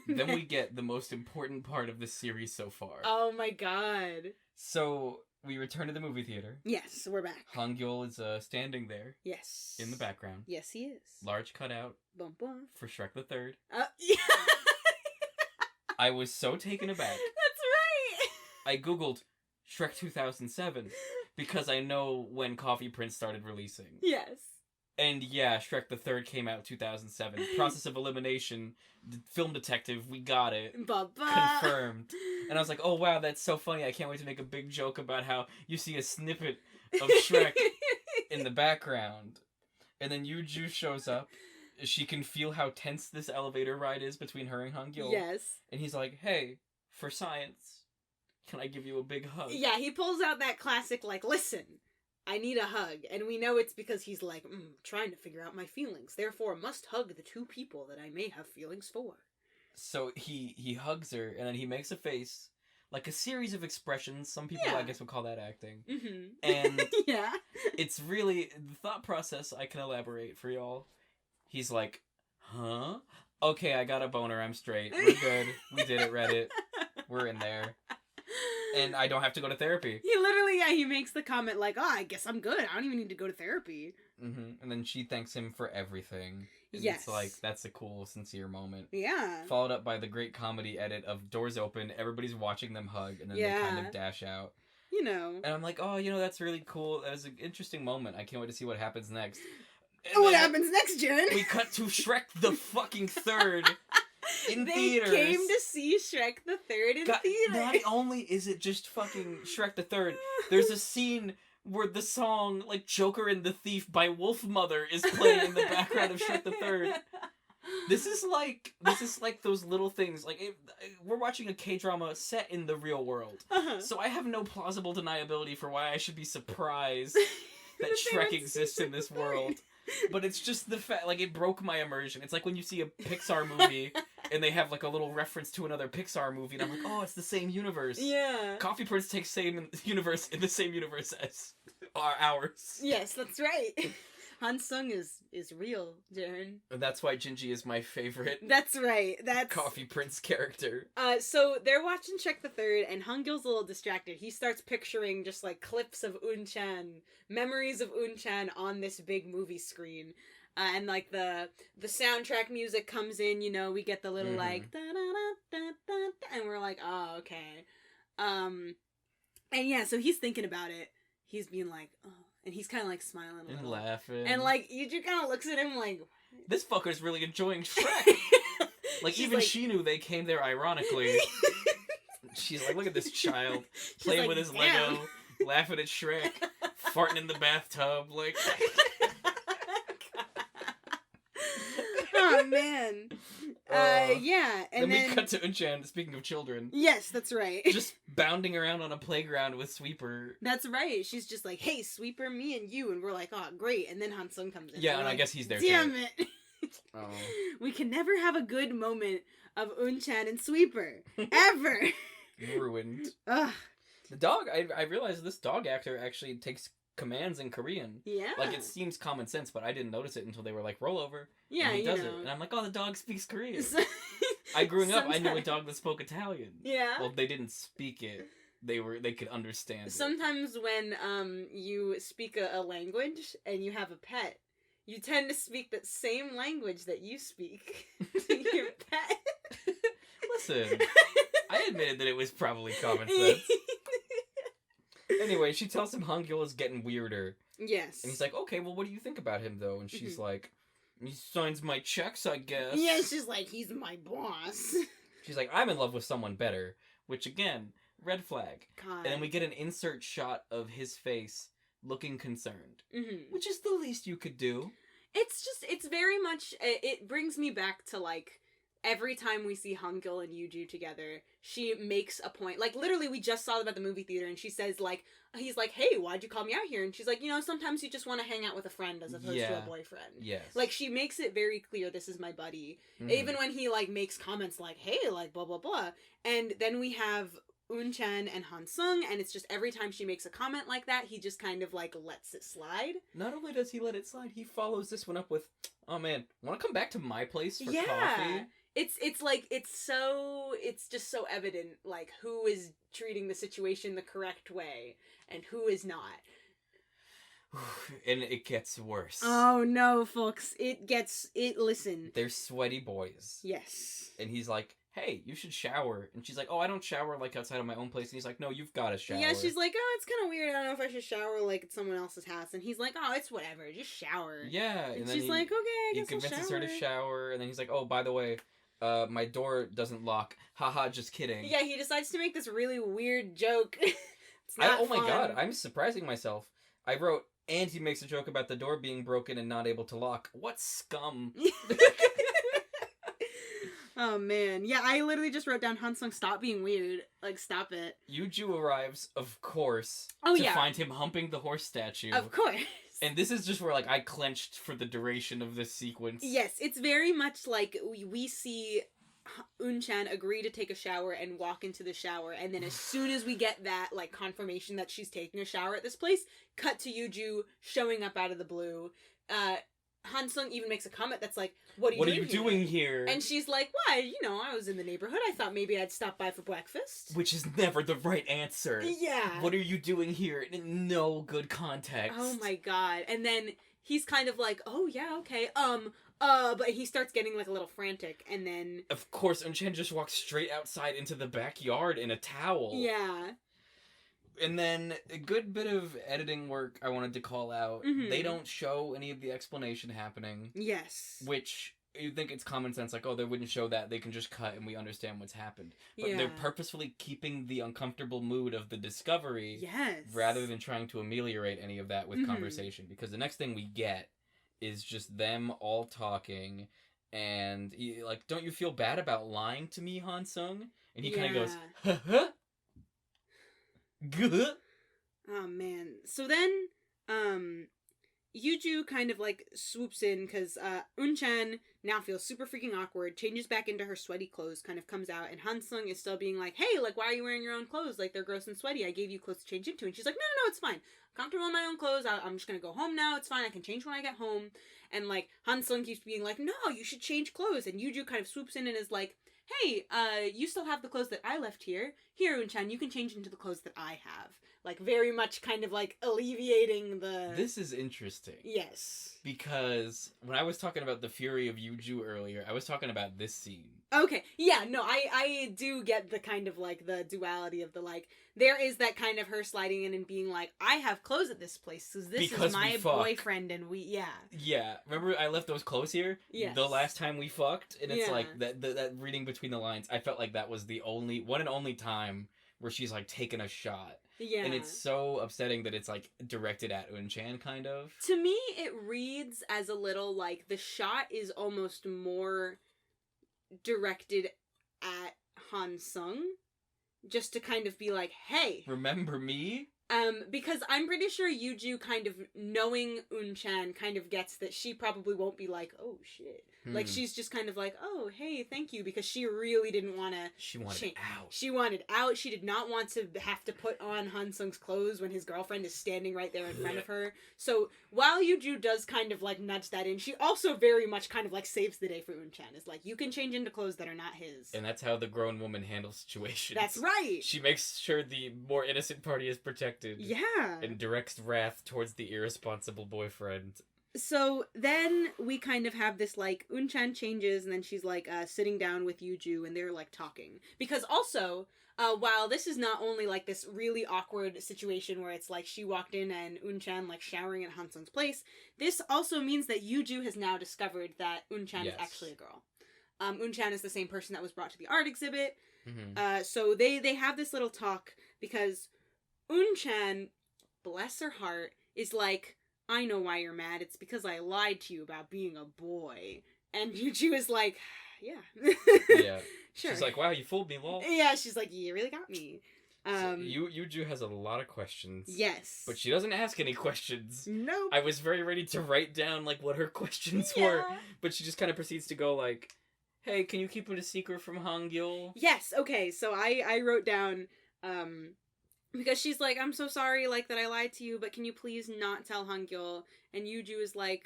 Then we get the most important part of the series so far. Oh my god. So, we return to the movie theater. Yes, we're back. Han Gyul is standing there. Yes. In the background. Yes, he is. Large cutout. Bum bum. For Shrek the Third. Yeah. I was so taken aback. That's right. I googled Shrek 2007 because I know when Coffee Prince started releasing. Yes. And yeah, Shrek the Third came out 2007. Process of elimination, film detective, we got it. Ba-ba. Confirmed. And I was like, oh wow, that's so funny. I can't wait to make a big joke about how you see a snippet of Shrek in the background. And then Yuju shows up. She can feel how tense this elevator ride is between her and Han Gyul. Yes. And he's like, hey, for science, can I give you a big hug? Yeah, he pulls out that classic, like, listen, I need a hug. And we know it's because he's like, trying to figure out my feelings. Therefore, must hug the two people that I may have feelings for. So he hugs her, and then he makes a face, like a series of expressions. Some people, Yeah. I guess, would call that acting. Mm-hmm. And yeah. it's really, the thought process, I can elaborate for y'all. He's like, huh? Okay, I got a boner, I'm straight. We're good. We did it, Reddit. We're in there. And I don't have to go to therapy. He literally, yeah, he makes the comment like, oh, I guess I'm good. I don't even need to go to therapy. Mm-hmm. And then she thanks him for everything. And Yes. It's like, that's a cool, sincere moment. Yeah. Followed up by the great comedy edit of doors open, everybody's watching them hug, and then they kind Yeah. of dash out. You know. And I'm like, oh, that's really cool. That was an interesting moment. I can't wait to see what happens next. And what then happens next, Jen? We cut to Shrek the fucking Third in they theaters. came to see Shrek the Third in theaters. Not only is it just fucking Shrek the Third, there's a scene where the song, like, Joker and the Thief by Wolfmother is playing in the background of Shrek the Third. This is like those little things. Like, we're watching a K-drama set in the real world. Uh-huh. So I have no plausible deniability for why I should be surprised that That they Shrek went to exists see in this Shrek the world. Third. But it's just the fact, like, it broke my immersion. It's like when you see a Pixar movie and they have, like, a little reference to another Pixar movie, and I'm like, oh, it's the same universe. Yeah. Coffee Prince takes same universe in the same universe as ours. Yes, that's right. Han Seong is real, Jaren. And that's why Gingy is my favorite That's right. That's Coffee Prince character. So they're watching Shrek the Third, and Han Gil's a little distracted. He starts picturing just like clips of Un-chan, memories of Un-chan on this big movie screen. And like the soundtrack music comes in, you know, we get the little like da, da, da, da, da, da, and we're like, oh, okay. And yeah, so he's thinking about it. He's being like, oh, and he's kind of like smiling a And little. laughing. And like Yuju kind of looks at him like, this fucker's really enjoying Shrek. Like, she's even like, she knew they came there ironically. She's like, look at this child playing like, with his damn. Lego, laughing at Shrek, farting in the bathtub, like. Oh man. Yeah, and then we cut to Unchan, speaking of children. Yes, that's right. Just bounding around on a playground with Sweeper. That's right. She's just like, hey, Sweeper, me and you. And we're like, oh, great. And then Han Seong comes in. Yeah, and like, I guess he's there damn too. it. Oh. We can never have a good moment of Unchan and Sweeper. Ever. Ruined. Ugh. The dog, I realized this dog actor actually takes commands in Korean. Yeah. Like, it seems common sense, but I didn't notice it until they were like, roll over. Yeah, and he you does know. it. And I'm like, oh, the dog speaks Korean. So- Growing up, I knew a Sometimes- dog that spoke Italian. Yeah. Well, they didn't speak it. They could understand it. Sometimes when you speak a language and you have a pet, you tend to speak that same language that you speak to your pet. Listen, I admitted that it was probably common sense. Anyway, she tells him Hangul is getting weirder. Yes. And he's like, okay, well, what do you think about him, though? And she's like, he signs my checks, I guess. Yeah, she's like, he's my boss. She's like, I'm in love with someone better. Which, again, red flag. God. And then we get an insert shot of his face looking concerned. Mm-hmm. Which is the least you could do. It's very much, it brings me back to, like, every time we see Hangul and Yuju together, she makes a point. Like, literally, we just saw them at the movie theater, and she says, like, he's like, hey, why'd you call me out here? And she's like, you know, sometimes you just want to hang out with a friend as opposed to a boyfriend. Yes. Like, she makes it very clear, this is my buddy. Mhm. Even when he, like, makes comments like, hey, like, blah, blah, blah. And then we have Unchan and Han Seong, and it's just every time she makes a comment like that, he just kind of, like, lets it slide. Not only does he let it slide, he follows this one up with, oh man, want to come back to my place for Yeah. coffee? It's like, it's just so evident, like, who is treating the situation the correct way and who is not. And it gets worse. Oh no, folks. Listen. They're sweaty boys. Yes. And he's like, hey, you should shower. And she's like, oh, I don't shower, like, outside of my own place. And he's like, no, you've got to shower. Yeah, she's like, oh, it's kind of weird. I don't know if I should shower, like, at someone else's house. And he's like, oh, it's whatever. Just shower. Yeah. And then she's like, okay, I he guess I'll convinces shower. her to shower. And then he's like, oh, by the way, my door doesn't lock. Haha, just kidding. Yeah, he decides to make this really weird joke. It's not Oh my fun. god, I'm surprising myself. I wrote, and he makes a joke about the door being broken and not able to lock. What scum. Oh man. Yeah, I literally just wrote down Han Seong, stop being weird. Like, stop it. Yuju arrives, of course, Oh, to yeah. find him humping the horse statue. Of course. And this is just where, like, I clenched for the duration of this sequence. Yes, it's very much like we see Unchan agree to take a shower and walk into the shower, and then as soon as we get that, like, confirmation that she's taking a shower at this place, cut to Yuju showing up out of the blue. Han Seong even makes a comment that's like, what are you doing here? And she's like, why? You know, I was in the neighborhood. I thought maybe I'd stop by for breakfast. Which is never the right answer. Yeah. What are you doing here? In no good context. Oh my god. And then he's kind of like, oh yeah, okay, but he starts getting, like, a little frantic, and then... Of course, Unchan just walks straight outside into the backyard in a towel. Yeah. And then a good bit of editing work I wanted to call out. Mhm. They don't show any of the explanation happening. Yes. Which you think it's common sense, like, oh, they wouldn't show that. They can just cut and we understand what's happened. But Yeah. they're purposefully keeping the uncomfortable mood of the discovery Yes. rather than trying to ameliorate any of that with Mhm. conversation. Because the next thing we get is just them all talking. And, like, don't you feel bad about lying to me, Han Seong? And he kind of goes, huh? Guh. Oh man. So then, Yuju kind of, like, swoops in because Unchan now feels super freaking awkward, changes back into her sweaty clothes, kind of comes out, and Han Seong is still being like, hey, like, why are you wearing your own clothes? Like, they're gross and sweaty. I gave you clothes to change into. And she's like, no, it's fine. I'm comfortable in my own clothes. I'm just gonna go home now. It's fine. I can change when I get home. And, like, Han Seong keeps being like, no, you should change clothes. And Yuju kind of swoops in and is like, hey, you still have the clothes that I left here. here, Unchan, you can change into the clothes that I have. Like, very much kind of, like, alleviating the... This is interesting. Yes. Because when I was talking about the fury of Yuju earlier, I was talking about this scene. Okay, yeah, no, I do get the kind of, like, the duality of the, like, there is that kind of her sliding in and being like, I have clothes at this place, because this is my boyfriend, and yeah. Yeah, remember I left those clothes here? Yes. The last time we fucked? And it's Yeah. like, that reading between the lines, I felt like that was the one and only time where she's, like, taking a shot. Yeah. And it's so upsetting that it's, like, directed at Unchan, kind of. To me, it reads as a little, like, the shot is almost more directed at Han Seong, just to kind of be like, hey. Remember me? Because I'm pretty sure Yuju kind of, knowing Unchan, kind of gets that she probably won't be like, oh, shit. Like, she's just kind of like, oh, hey, thank you, because she really didn't want to... She wanted out. She wanted out. She did not want to have to put on Han Seong's clothes when his girlfriend is standing right there in front of her. So, while Yuju does kind of, like, nudge that in, she also very much kind of, like, saves the day for Unchan. It's like, you can change into clothes that are not his. And that's how the grown woman handles situations. That's right! She makes sure the more innocent party is protected. Yeah! And directs wrath towards the irresponsible boyfriend. So then we kind of have this, like, Unchan changes, and then she's, like, sitting down with Yuju, and they're, like, talking. Because also, while this is not only, like, this really awkward situation where it's, like, she walked in and Unchan, like, showering at Han Seong's place, this also means that Yuju has now discovered that Unchan is actually a girl. Unchan is the same person that was brought to the art exhibit. Mm-hmm. So they have this little talk, because Unchan, bless her heart, is like... I know why you're mad. It's because I lied to you about being a boy. And Yuju is like, yeah. Yeah. Sure. She's like, wow, you fooled me, lol. Yeah, she's like, you really got me. So Yuju has a lot of questions. Yes. But she doesn't ask any questions. Nope. I was very ready to write down, like, what her questions were. But she just kind of proceeds to go, like, hey, can you keep it a secret from Hangul? Yes, okay. So I wrote down, because she's like, I'm so sorry, like, that I lied to you, but can you please not tell Hangul? And Yuju is like,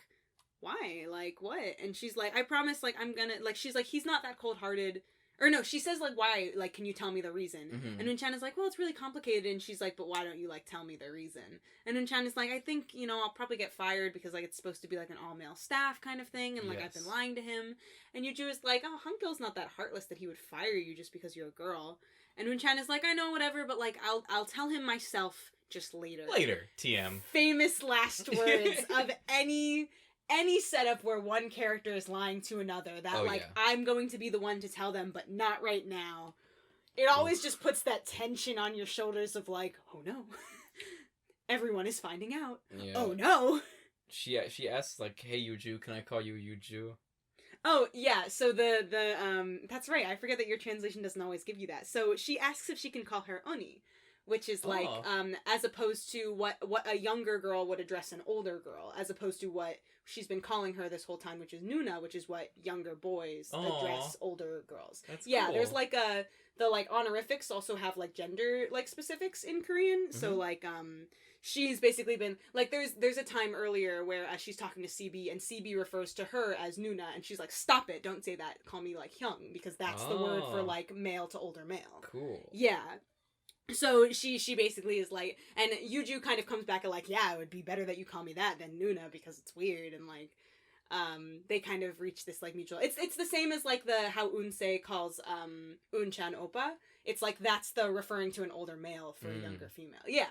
why? Like, what? And she's like, I promise, like, I'm gonna, like, she's like, he's not that cold-hearted. Or no, she says, like, why? Like, can you tell me the reason? Mm-hmm. And Unchan is like, well, it's really complicated. And she's like, but why don't you, like, tell me the reason? And Unchan is like, I think, you know, I'll probably get fired because, like, it's supposed to be, like, an all-male staff kind of thing. And, like, I've been lying to him. And Yuju is like, oh, Hangul's not that heartless that he would fire you just because you're a girl. And Unchan is like, I know, whatever, but, like, I'll tell him myself just later. Later, TM. Famous last words of any setup where one character is lying to another. That, I'm going to be the one to tell them, but not right now. It always just puts that tension on your shoulders of, like, oh no. Everyone is finding out. Yeah. Oh no. She asks, like, hey, Yuju, can I call you Yuju? Oh, yeah, so the that's right, I forget that your translation doesn't always give you that. So she asks if she can call her Oni, which is like, as opposed to what a younger girl would address an older girl, as opposed to what she's been calling her this whole time, which is Nuna, which is what younger boys address older girls. That's cool. There's like the like honorifics also have like gender like specifics in Korean, so like she's basically been, like, there's a time earlier where she's talking to CB, and CB refers to her as Nuna, and she's like, stop it, don't say that, call me, like, Hyung, because that's the word for, like, male to older male. Cool. Yeah. So she basically is like, and Yuju kind of comes back and like, yeah, it would be better that you call me that than Nuna, because it's weird, and, like, they kind of reach this, like, mutual, it's the same as, like, how Unsei calls, Unchan Oppa. It's like, that's the referring to an older male for a younger female. Yeah.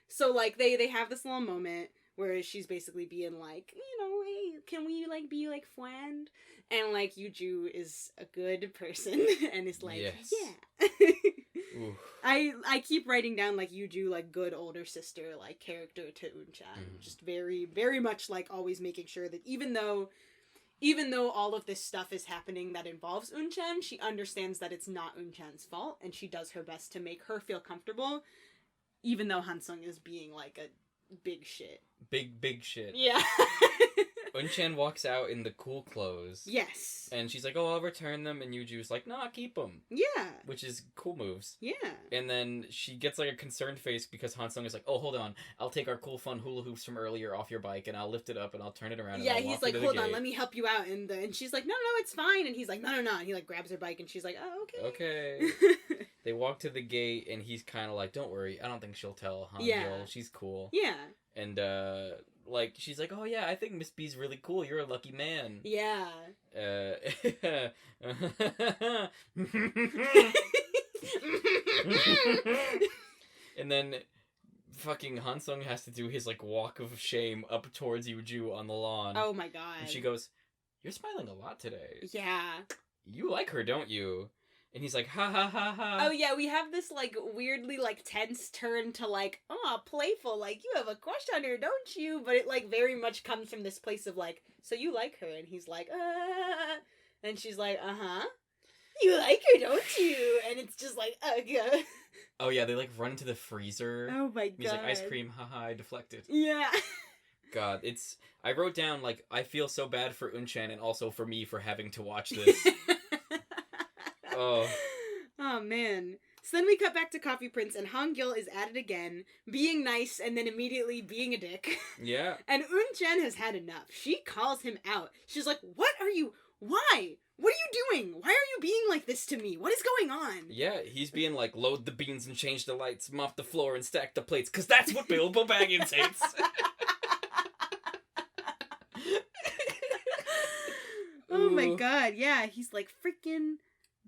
So, like, they have this little moment where she's basically being like, you know, hey, can we, like, be, like, friend? And, like, Yuju is a good person and is like, yeah. I keep writing down, like, Yuju, like, good older sister, like, character to Unchan. Just very, very much, like, always making sure that even though all of this stuff is happening that involves Unchan, she understands that it's not Unchan's fault, and she does her best to make her feel comfortable, even though Han Seong is being, like, a big shit. Big shit. Yeah. Unchan walks out in the cool clothes. Yes. And she's like, oh, I'll return them. And Yuju's like, nah, keep them. Yeah. Which is cool moves. Yeah. And then she gets, like, a concerned face because Han Seong is like, oh, hold on. I'll take our cool, fun hula hoops from earlier off your bike, and I'll lift it up, and I'll turn it around, yeah, and I'll he's walk like, you to hold the on, gate. let me help you out. And she's like, no, it's fine. And he's like, no. And he, like, grabs her bike, and she's like, oh, okay. Okay. They walk to the gate, and he's kind of like, don't worry, I don't think she'll tell Han Yeah. Gil. She's cool. Yeah. And, like, she's like, oh, yeah, I think Miss B's really cool. You're a lucky man. Yeah. And then fucking Han Seong has to do his, like, walk of shame up towards Yuju on the lawn. Oh my god. And she goes, you're smiling a lot today. Yeah. You like her, don't you? And he's like, ha ha ha ha. Oh yeah, we have this like weirdly like tense turn to like, oh, playful, like you have a crush on her, don't you? But it like very much comes from this place of like, so you like her, and he's like, and she's like, uh-huh. You like her, don't you? And it's just like, ugh. Oh yeah, they like run into the freezer. Oh my god. He's like, ice cream, haha, I deflected. Yeah. God, I wrote down like, I feel so bad for Unchan and also for me for having to watch this. Oh. Oh man. So then we cut back to Coffee Prince, and Han Gil is at it again, being nice and then immediately being a dick. Yeah. And Unchan has had enough. She calls him out. She's like, why? What are you doing? Why are you being like this to me? What is going on? Yeah, he's being like, load the beans and change the lights, mop the floor and stack the plates, because that's what Bilbo Baggins hates. Oh my god, yeah, he's like, freaking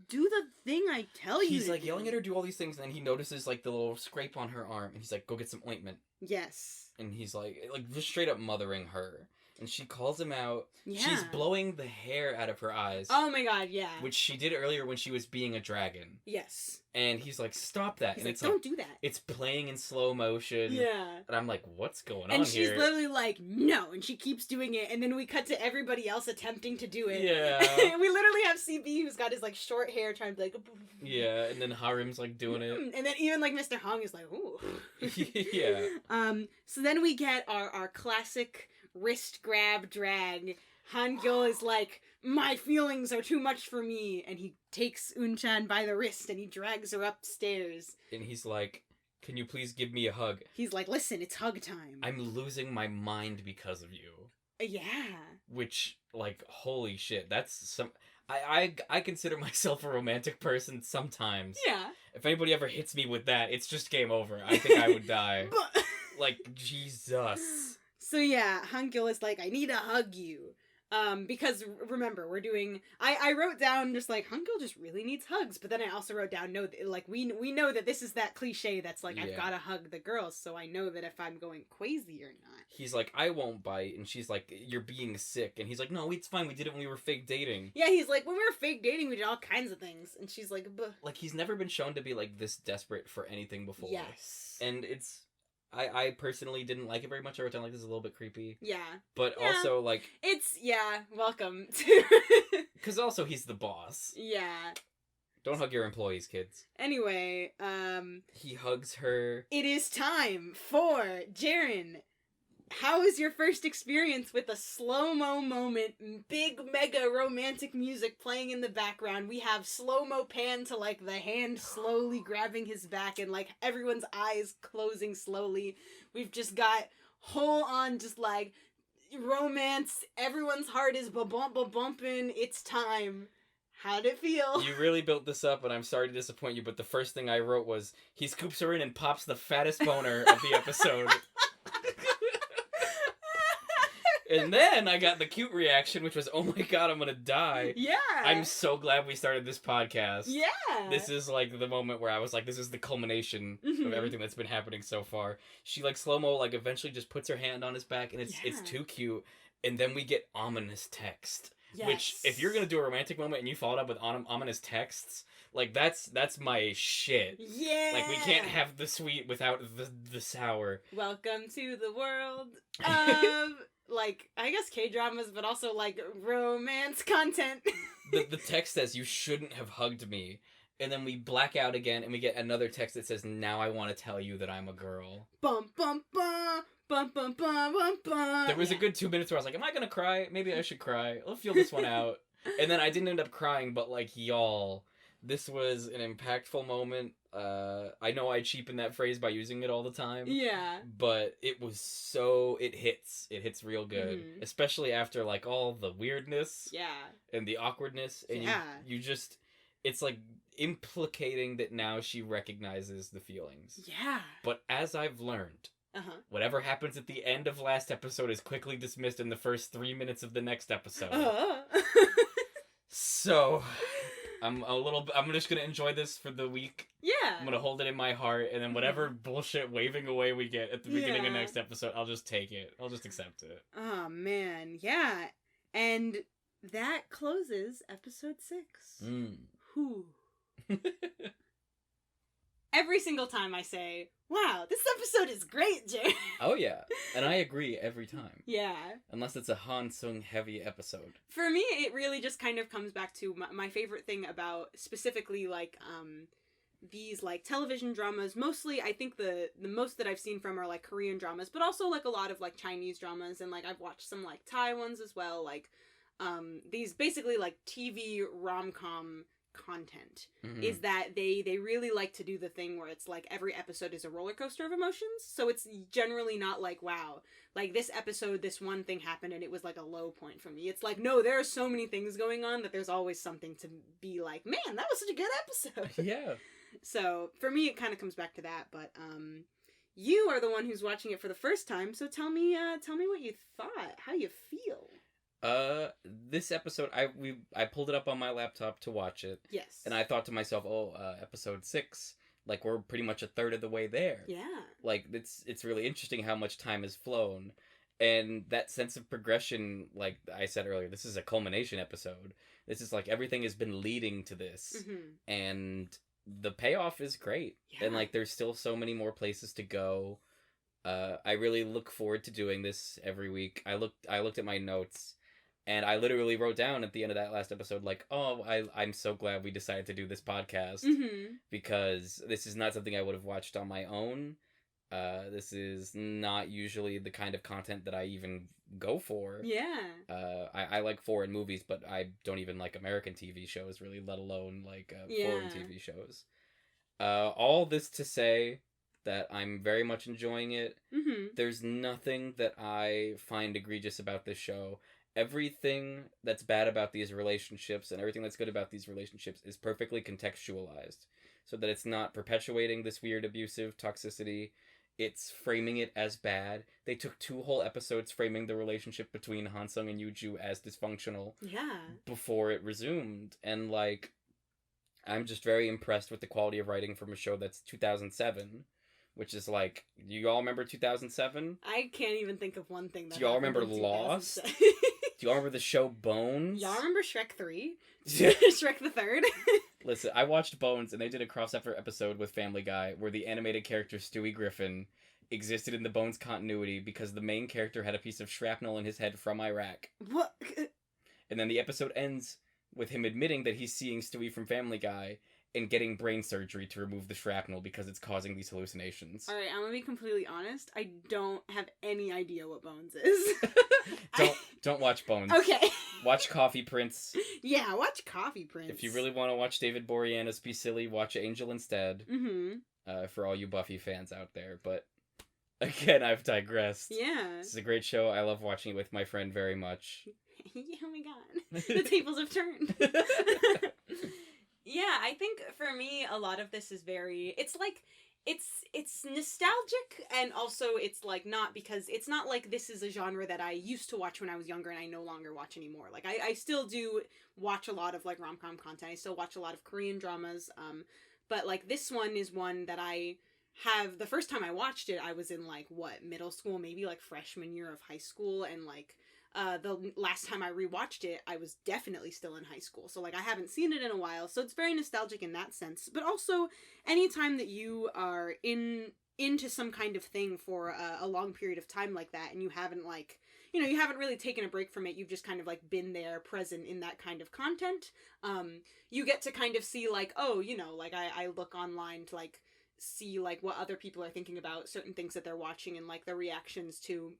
do the thing I tell you. He's like yelling at her, do all these things, and then he notices like the little scrape on her arm, and he's like, go get some ointment. Yes. And he's like just straight up mothering her. And she calls him out. Yeah. She's blowing the hair out of her eyes. Oh my god, yeah. Which she did earlier when she was being a dragon. Yes. And he's like, stop that. He's and like, it's don't like, do that. it's playing in slow motion. Yeah. And I'm like, what's going on And she's here? literally like, no. And she keeps doing it. And then we cut to everybody else attempting to do it. Yeah. We literally have CB who's got his like short hair trying to be like... Yeah, and then Harim's like doing it. And then even like Mr. Hong is like, ooh. Yeah. So then we get our classic wrist grab drag. Han Gil is like, my feelings are too much for me. And he takes Unchan by the wrist and he drags her upstairs. And he's like, can you please give me a hug? He's like, listen, it's hug time. I'm losing my mind because of you. Yeah. Which, like, holy shit, that's some... I consider myself a romantic person sometimes. Yeah. If anybody ever hits me with that, it's just game over. I think I would die. But... Like, Jesus. So yeah, Han Gil is like, I need to hug you. Because remember, we're doing, I wrote down just like, Han Gil just really needs hugs, but then I also wrote down, no, like, we know that this is that cliche that's like, I've gotta hug the girls, so I know that if I'm going crazy or not. He's like, I won't bite, and she's like, you're being sick, and he's like, no, it's fine, we did it when we were fake dating. Yeah, he's like, when we were fake dating, we did all kinds of things, and she's like, buh. Like, he's never been shown to be, like, this desperate for anything before. Yes. And it's... I personally didn't like it very much. I wrote down, like, this is a little bit creepy. Yeah. But also, like... It's, yeah, welcome to... Because also, he's the boss. Yeah. Don't hug your employees, kids. Anyway, He hugs her. it is time for Jaren. How was your first experience with a slow-mo moment, big mega romantic music playing in the background? We have slow-mo pan to like the hand slowly grabbing his back and like everyone's eyes closing slowly. We've just got whole on just like romance. Everyone's heart is ba-bump-ba-bumping. It's time. How'd it feel? You really built this up, and I'm sorry to disappoint you, but the first thing I wrote was, he scoops her in and pops the fattest boner of the episode. And then I got the cute reaction, which was, oh my god, I'm gonna die. Yeah. I'm so glad we started this podcast. Yeah. This is, like, the moment where I was like, this is the culmination of everything that's been happening so far. She, like, slow-mo, like, eventually just puts her hand on his back, and it's too cute. And then we get ominous text. Yes. Which, if you're gonna do a romantic moment and you follow it up with ominous texts, like, that's my shit. Yeah. Like, we can't have the sweet without the sour. Welcome to the world of... like, I guess K-dramas, but also, like, romance content. The text says, you shouldn't have hugged me. And then we black out again, and we get another text that says, now I want to tell you that I'm a girl. Bum, bum, bum, bum, bum, bum, bum, bum. There was a good 2 minutes where I was like, am I gonna cry? Maybe I should cry. I'll feel this one out. And then I didn't end up crying, but, like, y'all, this was an impactful moment. I know I cheapen that phrase by using it all the time. Yeah. But it was so... It hits real good. Mhm. Especially Especially after, like, all the weirdness. Yeah. And the awkwardness. And Yeah. you just... it's like implicating that now she recognizes the feelings. Yeah. But as I've learned, whatever happens at the end of last episode is quickly dismissed in the first 3 minutes of the next episode. So, I'm just gonna enjoy this for the week. Yeah. I'm gonna hold it in my heart, and then whatever bullshit waving away we get at the beginning of next episode, I'll just take it. I'll just accept it. Oh, man. Yeah. And that closes episode 6. Whew. Every single time I say, wow, this episode is great, Jay. Oh, yeah. And I agree every time. Yeah. Unless it's a Han Seong heavy episode. For me, it really just kind of comes back to my favorite thing about specifically, like, these, like, television dramas. Mostly, I think the most that I've seen from are, like, Korean dramas, but also, like, a lot of, like, Chinese dramas, and, like, I've watched some, like, Thai ones as well, like, these basically, like, TV rom-com content is that they really like to do the thing where it's like every episode is a roller coaster of emotions, so it's generally not like, wow, like this episode this one thing happened and it was like a low point for me. It's like, no, there are so many things going on that there's always something to be like, man, that was such a good episode. Yeah. So for me it kind of comes back to that. But you are the one who's watching it for the first time, so tell me what you thought, how you feel. This episode, I pulled it up on my laptop to watch it. Yes. And I thought to myself, episode 6, like, we're pretty much a third of the way there. Yeah. Like, it's really interesting how much time has flown. And that sense of progression, like I said earlier, this is a culmination episode. This is like, everything has been leading to this. And the payoff is great. Yeah. And, like, there's still so many more places to go. I really look forward to doing this every week. I looked at my notes. And I literally wrote down at the end of that last episode, like, oh, I'm so glad we decided to do this podcast. Because this is not something I would have watched on my own. This is not usually the kind of content that I even go for. Yeah. I like foreign movies, but I don't even like American TV shows, really, let alone, like, foreign TV shows. All this to say that I'm very much enjoying it. There's nothing that I find egregious about this show. Everything that's bad about these relationships and everything that's good about these relationships is perfectly contextualized, so that it's not perpetuating this weird abusive toxicity. It's framing it as bad. They took 2 whole episodes framing the relationship between Han Seong and Yoo-joo as dysfunctional. Yeah. Before it resumed. And, like, I'm just very impressed with the quality of writing from a show that's 2007. Which is like, do you all remember 2007? I can't even think of one thing that. Do you all remember Lost? Do you all remember the show Bones? Y'all remember Shrek 3? Shrek the Third? Listen, I watched Bones, and they did a crossover episode with Family Guy where the animated character Stewie Griffin existed in the Bones continuity because the main character had a piece of shrapnel in his head from Iraq. What? And then the episode ends with him admitting that he's seeing Stewie from Family Guy and getting brain surgery to remove the shrapnel because it's causing these hallucinations. Alright, I'm gonna be completely honest. I don't have any idea what Bones is. Don't watch Bones. Okay. Watch Coffee Prince. Yeah, watch Coffee Prince. If you really want to watch David Boreanaz be silly, watch Angel instead. For all you Buffy fans out there. But, again, I've digressed. Yeah. This is a great show. I love watching it with my friend very much. Oh my god. The tables have turned. Yeah, I think for me, a lot of this is very, it's like, it's nostalgic, and also it's like not, because it's not like this is a genre that I used to watch when I was younger and I no longer watch anymore. Like, I still do watch a lot of, like, rom-com content. I still watch a lot of Korean dramas, but, like, this one is one that I have, the first time I watched it, I was in, like, middle school, maybe, like, freshman year of high school, and, like, the last time I rewatched it, I was definitely still in high school. So, like, I haven't seen it in a while. So it's very nostalgic in that sense. But also, anytime that you are into some kind of thing for a long period of time like that, and you haven't, like, you know, you haven't really taken a break from it, you've just kind of, like, been there, present in that kind of content, you get to kind of see, like, oh, you know, like, I look online to, like, see, like, what other people are thinking about certain things that they're watching, and, like, their reactions to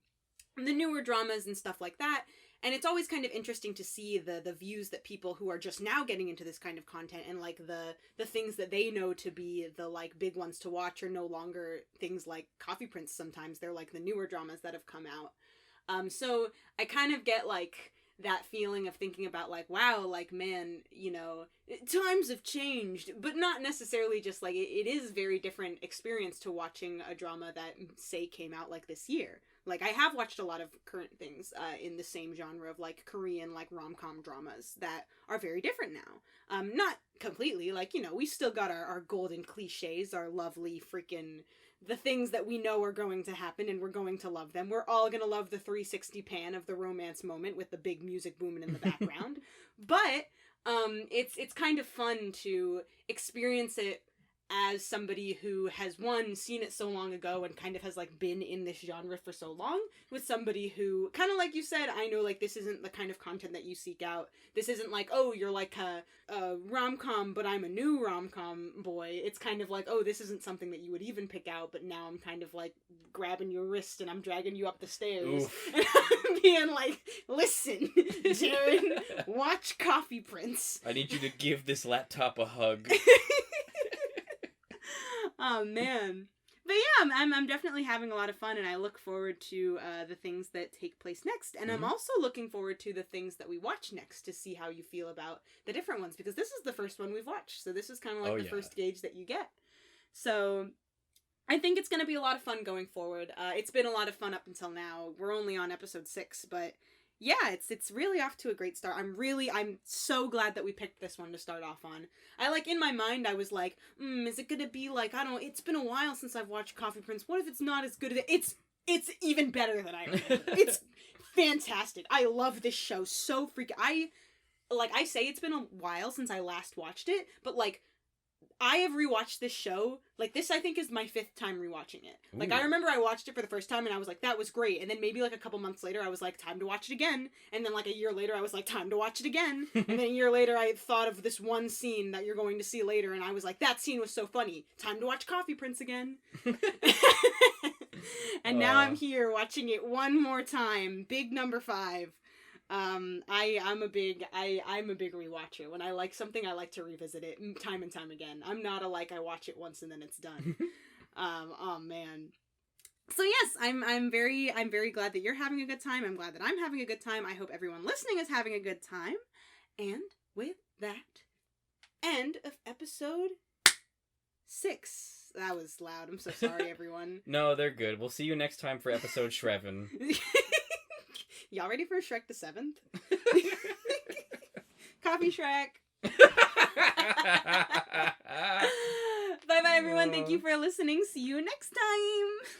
the newer dramas and stuff like that. And it's always kind of interesting to see the views that people who are just now getting into this kind of content, and, like, the things that they know to be the, like, big ones to watch are no longer things like Coffee Prince sometimes. They're, like, the newer dramas that have come out. So I kind of get, like, that feeling of thinking about, like, wow, like, man, you know, times have changed, but not necessarily just, like, it is very different experience to watching a drama that, say, came out, like, this year. Like, I have watched a lot of current things in the same genre of, like, Korean, like, rom-com dramas that are very different now. Not completely, like, you know, we still got our golden cliches, our lovely freaking, the things that we know are going to happen and we're going to love them. We're all going to love the 360 pan of the romance moment with the big music booming in the background. But it's kind of fun to experience it as somebody who has, one, seen it so long ago and kind of has, like, been in this genre for so long, with somebody who, kind of like you said, I know, like, this isn't the kind of content that you seek out. This isn't like, oh, you're like a rom-com, but I'm a new rom-com boy. It's kind of like, oh, this isn't something that you would even pick out, but now I'm kind of, like, grabbing your wrist and I'm dragging you up the stairs. Oof. And I'm being like, listen, Jared, watch Coffee Prince. I need you to give this laptop a hug. Oh, man. But yeah, I'm definitely having a lot of fun, and I look forward to the things that take place next. And I'm also looking forward to the things that we watch next to see how you feel about the different ones, because this is the first one we've watched, so this is kind of like the first gauge that you get. So I think it's going to be a lot of fun going forward. It's been a lot of fun up until now. We're only on episode 6, but yeah, it's really off to a great start. I'm so glad that we picked this one to start off on. I, like, in my mind, I was like, is it gonna be like, I don't know, it's been a while since I've watched Coffee Prince. What if it's not as good as it? It's even better than I remember. It's fantastic. I love this show so freaking. I say it's been a while since I last watched it, but, like, I have rewatched this show, like, this I think is my 5th time rewatching it. Like, I remember I watched it for the first time and I was like, that was great, and then maybe, like, a couple months later I was like, time to watch it again, and then, like, a year later I was like, time to watch it again, and then a year later I thought of this one scene that you're going to see later, and I was like, that scene was so funny, time to watch Coffee Prince again. And now I'm here watching it one more time, big number 5. I'm a big rewatcher. When I like something, I like to revisit it time and time again. I'm not I watch it once and then it's done. Oh man. So yes, I'm very glad that you're having a good time. I'm glad that I'm having a good time. I hope everyone listening is having a good time. And with that, end of episode 6. That was loud. I'm so sorry, everyone. No, they're good. We'll see you next time for episode Shreven. Y'all ready for Shrek the 7th? Coffee Shrek. Bye bye, everyone. Thank you for listening. See you next time.